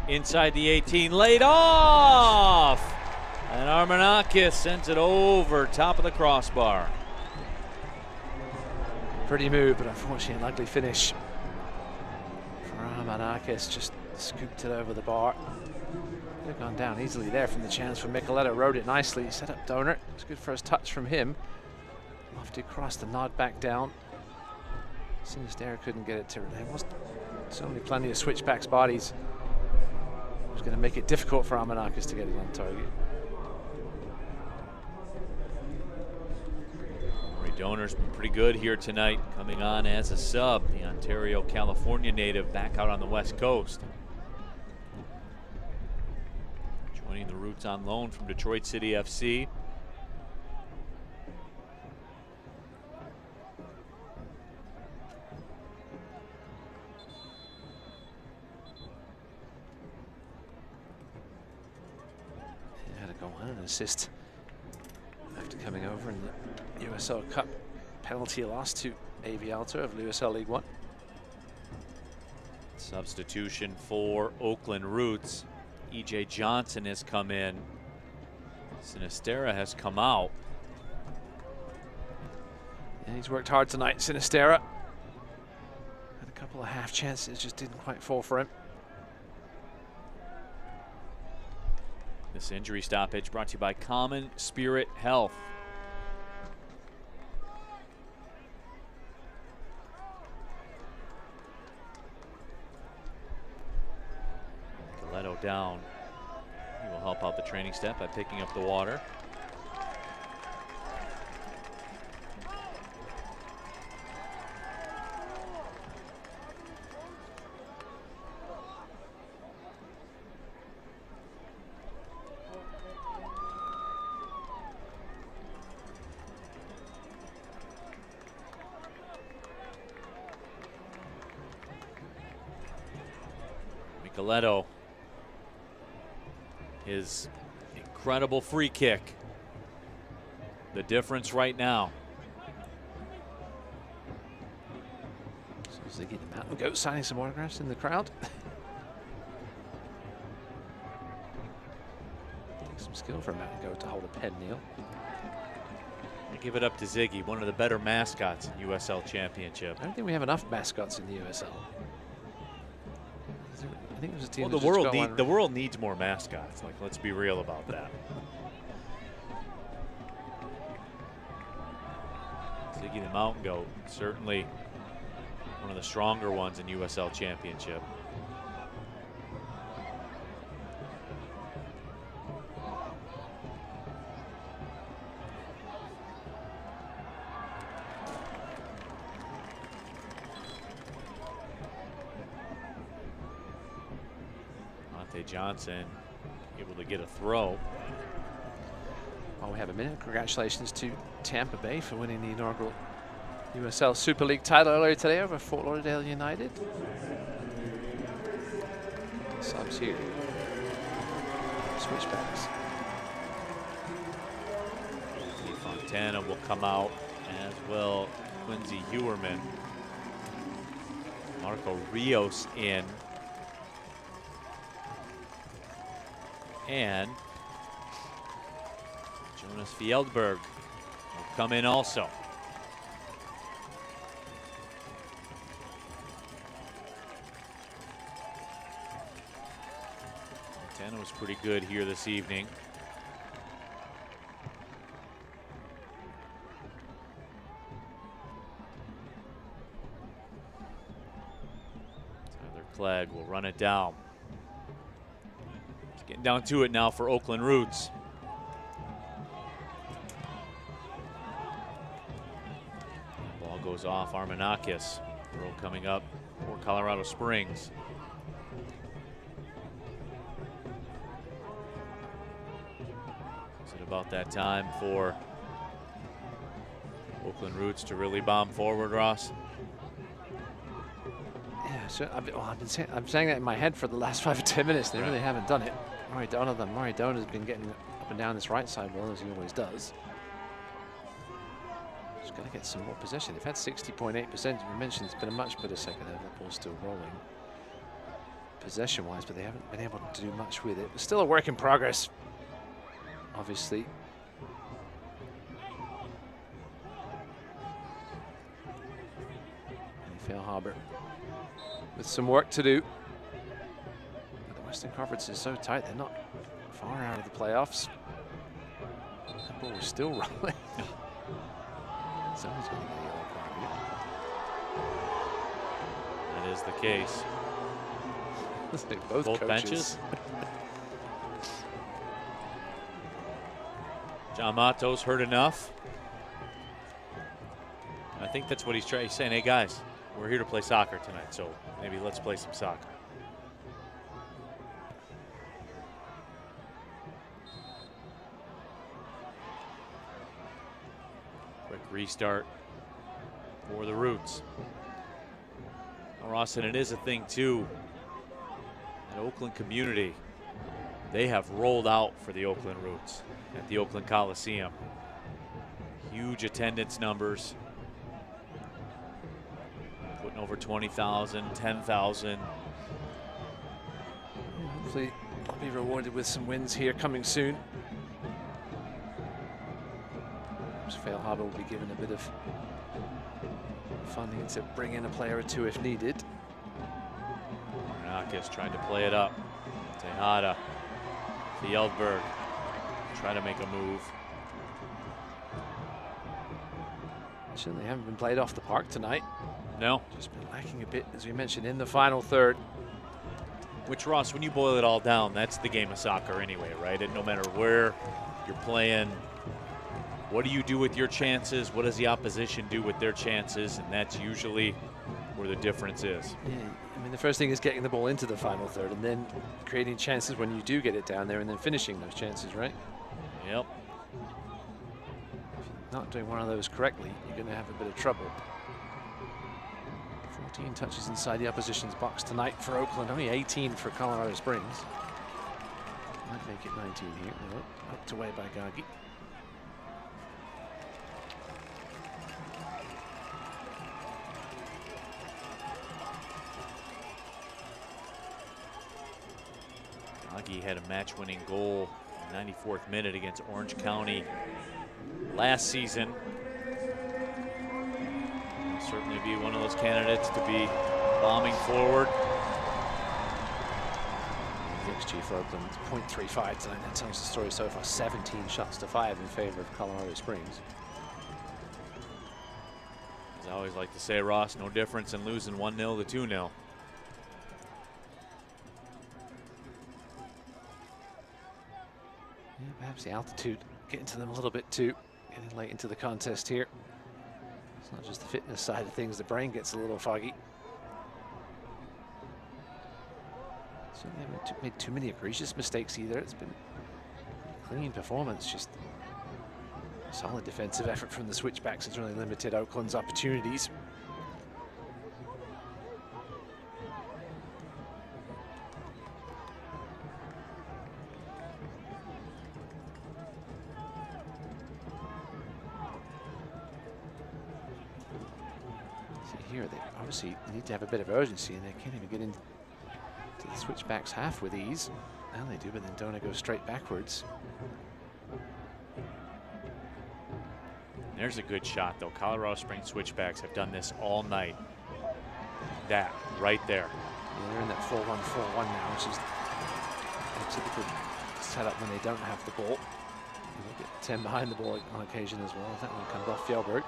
inside the 18, laid off! And Armanakis sends it over top of the crossbar. Pretty move, but unfortunately an ugly finish. Armanakis just scooped it over the bar. Could have gone down easily there from the chance for Micheletto. Rode it nicely, set up Donor. It's good first touch from him. Lofty cross, the nod back down. Sinistera couldn't get it to her. There was certainly plenty of switchbacks bodies. It was going to make it difficult for Armanakis to get it on target. Donor's been pretty good here tonight, coming on as a sub. The Ontario, California native back out on the West Coast. Joining the Roots on loan from Detroit City FC. He had to go on and assist after coming over in the USL Cup penalty loss to AV Alto of USL League One. Substitution for Oakland Roots. EJ Johnson has come in. Sinistera has come out. And he's worked hard tonight, Sinistera. Had a couple of half chances, just didn't quite fall for him. This injury stoppage brought to you by Common Spirit Health. Micheletto down. He will help out the training staff by picking up the water. Micheletto, his incredible free kick. The difference right now. So Ziggy the Mountain Goat signing some autographs in the crowd. Takes some skill for a Mountain Goat to hold a pen, Neil. I give it up to Ziggy, one of the better mascots in USL Championship. I don't think we have enough mascots in the USL. I think it was a team. Well, the world needs more mascots. Like, let's be real about that. Ziggy the Mountain Goat, certainly one of the stronger ones in USL Championship. Johnson able to get a throw. While we have a minute, congratulations to Tampa Bay for winning the inaugural USL Super League title earlier today over Fort Lauderdale United. Subs here. Switchbacks. Fontana will come out, as well Quincy Hewerman. Marco Rios in. And Jonas Fjellberg will come in also. Montana was pretty good here this evening. flag will run it down. It's getting down to it now for Oakland Roots. Ball goes off Armanakis. Throw coming up for Colorado Springs. Is it about that time for Oakland Roots to really bomb forward, Ross? Yeah, so I'm saying that in my head for the last 5 or 10 minutes. They really haven't done it. Maridona's been getting up and down this right side well, as he always does. Just got to get some more possession. They've had 60.8%. You mentioned it's been a much better second half. That ball's still rolling possession-wise, but they haven't been able to do much with it. It's still a work in progress, obviously. Fail Harbor with some work to do. But the Western Conference is so tight, they're not far out of the playoffs. That ball is still rolling. Someone's going to get a yellow card here. That is the case. Let's take both benches. John Matos hurt enough. I think that's what he's trying. He's saying, hey guys, we're here to play soccer tonight, so maybe let's play some soccer. Quick restart for the Roots. Now, Ross, and it is a thing too, an Oakland community, they have rolled out for the Oakland Roots at the Oakland Coliseum. Huge attendance numbers. Putting over 20,000, 10,000. Hopefully I'll be rewarded with some wins here coming soon. Fail Harbor will be given a bit of funding to bring in a player or two if needed. Arnakis trying to play it up. Tejada, Fjeldberg trying to make a move. Certainly haven't been played off the park tonight. No. Just been lacking a bit, as we mentioned, in the final third. Which, Ross, when you boil it all down, that's the game of soccer anyway, right? And no matter where you're playing, what do you do with your chances? What does the opposition do with their chances? And that's usually where the difference is. Yeah, I mean, the first thing is getting the ball into the final third and then creating chances when you do get it down there and then finishing those chances, right? Yep. If you're not doing one of those correctly, you're going to have a bit of trouble. 14 touches inside the opposition's box tonight for Oakland, only 18 for Colorado Springs. Might make it 19 here. No, hooked away by Gagi. Gagi had a match-winning goal in the 94th minute against Orange County last season. He'll certainly be one of those candidates to be bombing forward. XG for Oakland, 0.35 tonight. That tells the story so far. 17 shots to 5 in favor of Colorado Springs. As I always like to say, Ross, no difference in losing 1-0 to 2-0. Yeah, perhaps the altitude getting to them a little bit too. Getting late into the contest here. It's not just the fitness side of things, the brain gets a little foggy. Certainly haven't made too many egregious mistakes either. It's been a clean performance, just solid defensive effort from the Switchbacks has really limited Oakland's opportunities. Here, they obviously need to have a bit of urgency, and they can't even get into the Switchbacks half with ease. Now they do, but then Dona goes straight backwards. There's a good shot, though. Colorado Springs Switchbacks have done this all night. That right there. Yeah, they're in that 4-1-4-1 now, which is a typical setup when they don't have the ball. You get 10 behind the ball on occasion as well. That one comes off Fjeldberg.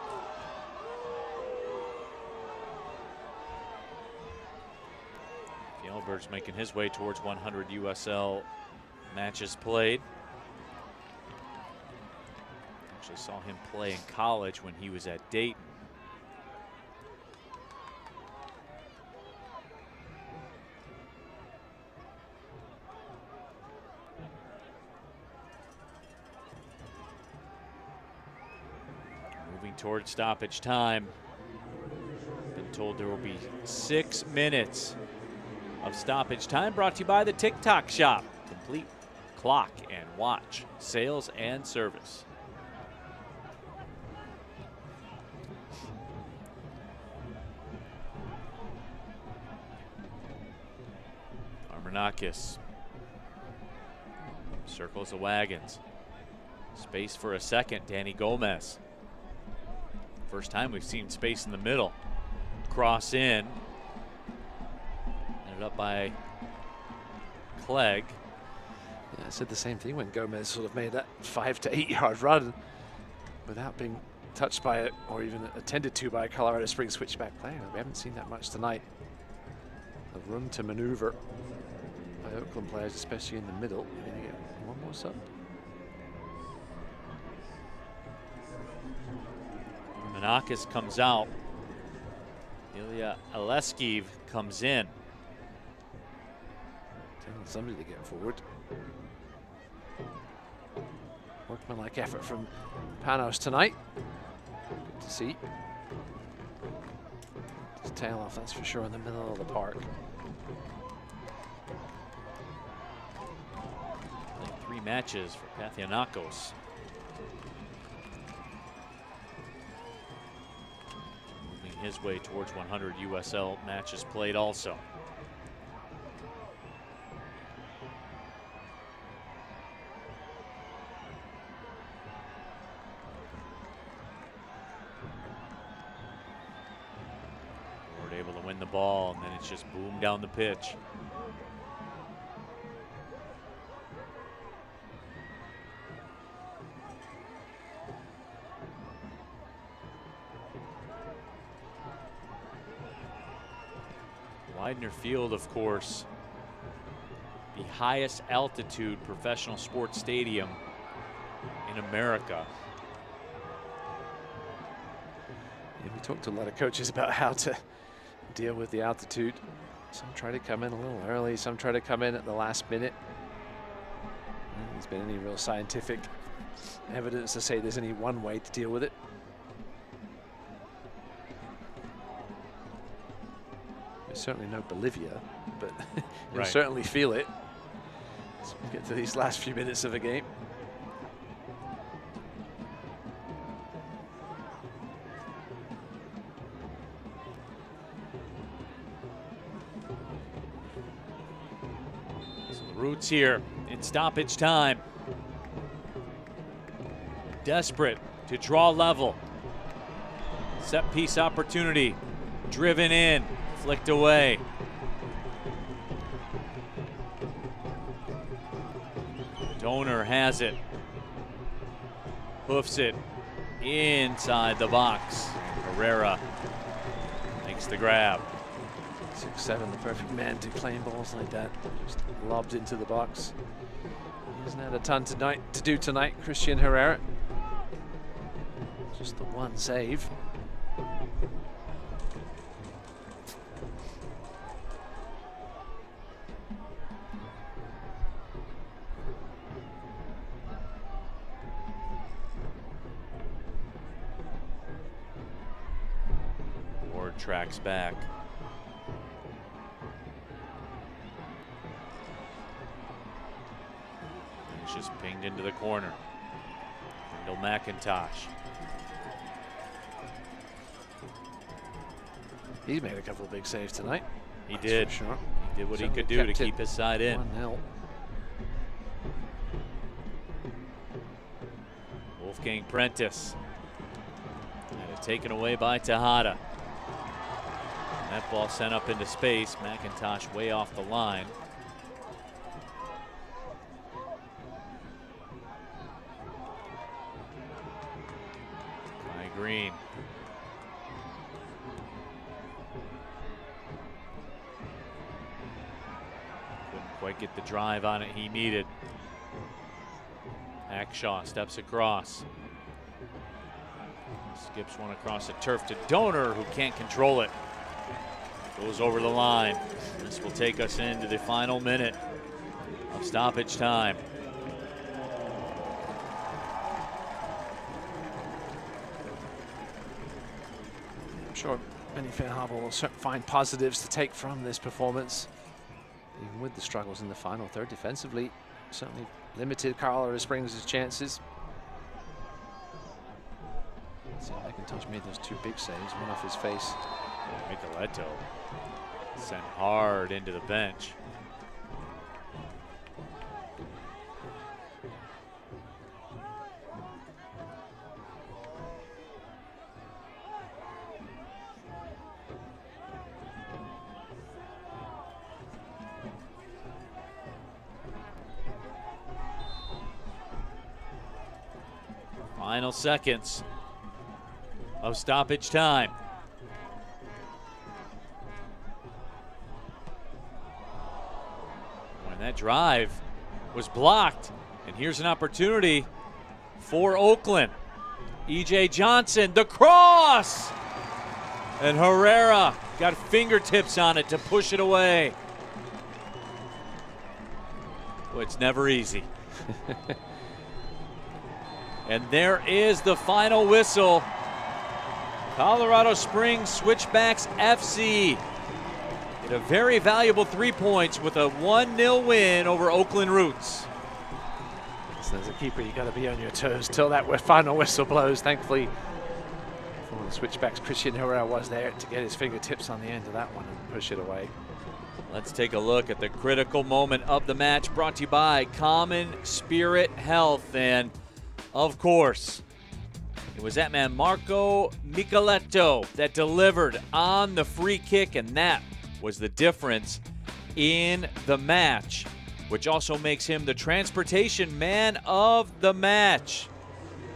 Goldberg's making his way towards 100 USL matches played. Actually saw him play in college when he was at Dayton. Moving towards stoppage time. Been told there will be 6 minutes of stoppage time, brought to you by the TikTok Shop. Complete clock and watch, sales and service. Armanakis circles the wagons. Space for a second, Danny Gomez. First time we've seen space in the middle. Cross in. Ended up by Clegg. Yeah, I said the same thing when Gomez sort of made that 5 to 8 yard run without being touched by it or even attended to by a Colorado Springs switchback player. We haven't seen that much tonight. The room to maneuver by Oakland players, especially in the middle. Maybe get one more sub. Manakis comes out. Ilya Aleskiv comes in. Telling somebody to get forward. Workmanlike effort from Panos tonight. Good to see. His tail off, that's for sure, in the middle of the park. Played 3 matches for Pathionakos. Moving his way towards 100 USL matches played also. Able to win the ball, and then it's just boom down the pitch. Widener Field, of course, the highest altitude professional sports stadium in America. Yeah, we talked to a lot of coaches about how to deal with the altitude. Some try to come in a little early, some try to come in at the last minute. I don't think there's been any real scientific evidence to say there's any one way to deal with it. There's certainly no Bolivia, but you'll Right. certainly feel it as we get to these last few minutes of a game. Roots here in stoppage time. Desperate to draw level. Set piece opportunity. Driven in, flicked away. Donor has it. Hoofs it inside the box. Herrera makes the grab. 6'7", the perfect man to claim balls like that. Just lobbed into the box. He hasn't had a ton tonight to do tonight, Christian Herrera. Just the one save. Ward tracks back. Just pinged into the corner. Kendall McIntosh. He made a couple of big saves tonight. He did. For sure. He did what he Certainly could do to kept it keep his side in. 1-0. Wolfgang Prentice. Had it taken away by Tejada. And that ball sent up into space. McIntosh way off the line. Green. quite get the drive on it he needed. Akshaw steps across. Skips one across the turf to Donor, who can't control it. Goes over the line. This will take us into the final minute of stoppage time. I'm sure Benny Fairharbour will find positives to take from this performance. Even with the struggles in the final third defensively, certainly limited Colorado Springs' chances. See, McIntosh made those two big saves, one off his face. Micheletto sent hard into the bench. Final seconds of stoppage time. When that drive was blocked, and here's an opportunity for Oakland. E.J. Johnson, the cross! And Herrera got fingertips on it to push it away. Well, it's never easy. And there is the final whistle. Colorado Springs Switchbacks FC get a very valuable 3 points with a 1-0 win over Oakland Roots. So as a keeper, you got to be on your toes till that final whistle blows. Thankfully, for the Switchbacks, Christian Herrera was there to get his fingertips on the end of that one and push it away. Let's take a look at the critical moment of the match, brought to you by Common Spirit Health. And of course, it was that man Marco Micheletto that delivered on the free kick, and that was the difference in the match, which also makes him the transportation man of the match.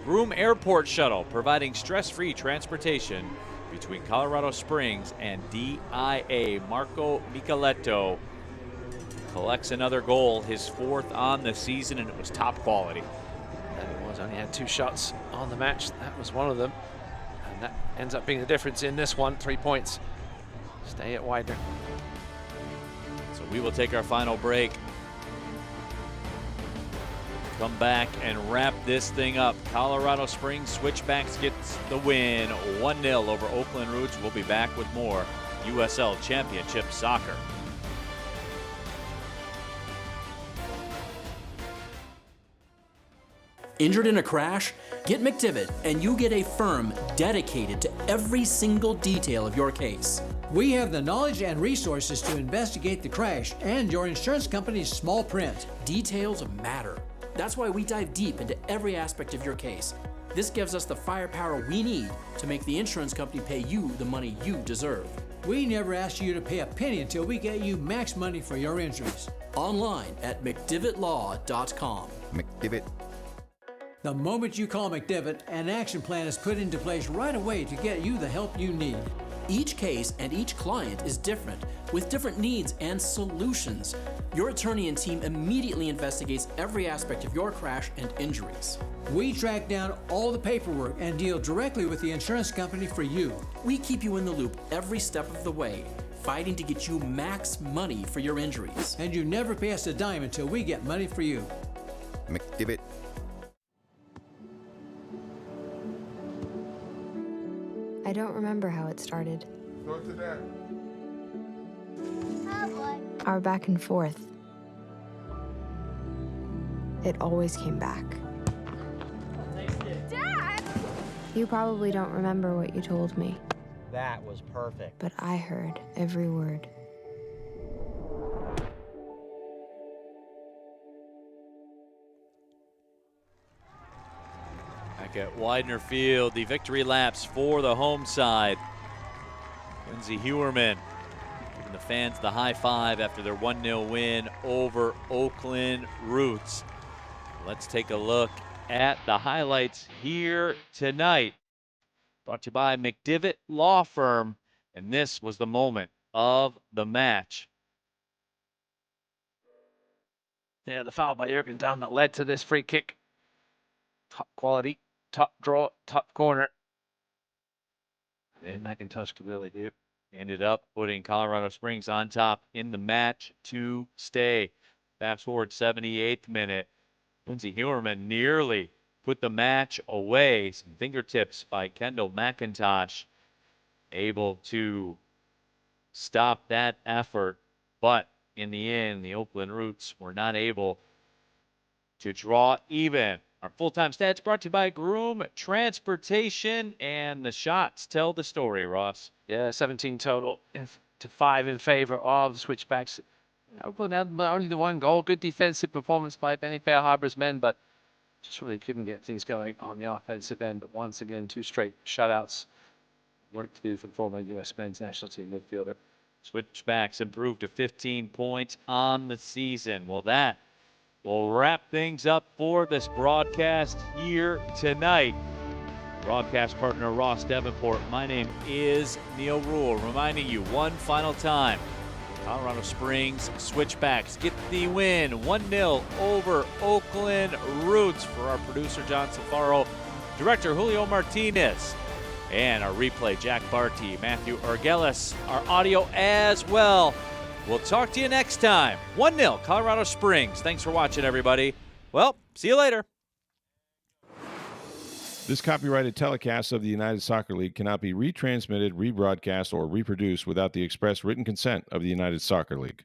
Groom Airport Shuttle, providing stress-free transportation between Colorado Springs and DIA. Marco Micheletto collects another goal, his 4th on the season, and it was top quality. Only had 2 shots on the match. That was one of them. And that ends up being the difference in this one. 3 points. Stay at Widener. So we will take our final break. Come back and wrap this thing up. Colorado Springs Switchbacks gets the win, 1-0 over Oakland Roots. We'll be back with more USL Championship soccer. Injured in a crash? Get McDivitt and you get a firm dedicated to every single detail of your case. We have the knowledge and resources to investigate the crash and your insurance company's small print. Details matter. That's why we dive deep into every aspect of your case. This gives us the firepower we need to make the insurance company pay you the money you deserve. We never ask you to pay a penny until we get you max money for your injuries. Online at McDivittLaw.com. McDivitt. The moment you call McDivitt, an action plan is put into place right away to get you the help you need. Each case and each client is different, with different needs and solutions. Your attorney and team immediately investigates every aspect of your crash and injuries. We track down all the paperwork and deal directly with the insurance company for you. We keep you in the loop every step of the way, fighting to get you max money for your injuries. And you never pay us a dime until we get money for you. McDivitt. I don't remember how it started. Go to that. Our back and forth. It always came back. Dad! You probably don't remember what you told me, That was perfect. but I heard every word. Back at Widener Field, the victory laps for the home side. Lindsey Hewerman giving the fans the high five after their 1-0 win over Oakland Roots. Let's take a look at the highlights here tonight. Brought to you by McDivitt Law Firm, and this was the moment of the match. Yeah, the foul by Jurgen Damm that led to this free kick. Top quality, top draw, top corner. And McIntosh could really do. Ended up putting Colorado Springs on top in the match to stay. Fast forward 78th minute. Lindsey Huerman nearly put the match away. Some fingertips by Kendall McIntosh. Able to stop that effort. But in the end, the Oakland Roots were not able to draw even. Our full-time stats brought to you by Groom Transportation, and the shots tell the story, Ross. Yeah, 17 total to 5 in favor of Switchbacks. Oakland had only the 1 goal. Good defensive performance by Benny Fair Harbor's men, but just really couldn't get things going on the offensive end. But once again, 2 straight shutouts. Work to do for the former U.S. men's national team midfielder. Switchbacks improved to 15 points on the season. Well, that will wrap things up for this broadcast here tonight. Broadcast partner Ross Davenport. My name is Neil Rule, reminding you one final time. Colorado Springs Switchbacks get the win 1-0 over Oakland Roots. For our producer John Safaro, director Julio Martinez, and our replay Jack Barty, Matthew Argelis, our audio as well. We'll talk to you next time. 1-0 Colorado Springs. Thanks for watching, everybody. Well, see you later. This copyrighted telecast of the United Soccer League cannot be retransmitted, rebroadcast, or reproduced without the express written consent of the United Soccer League.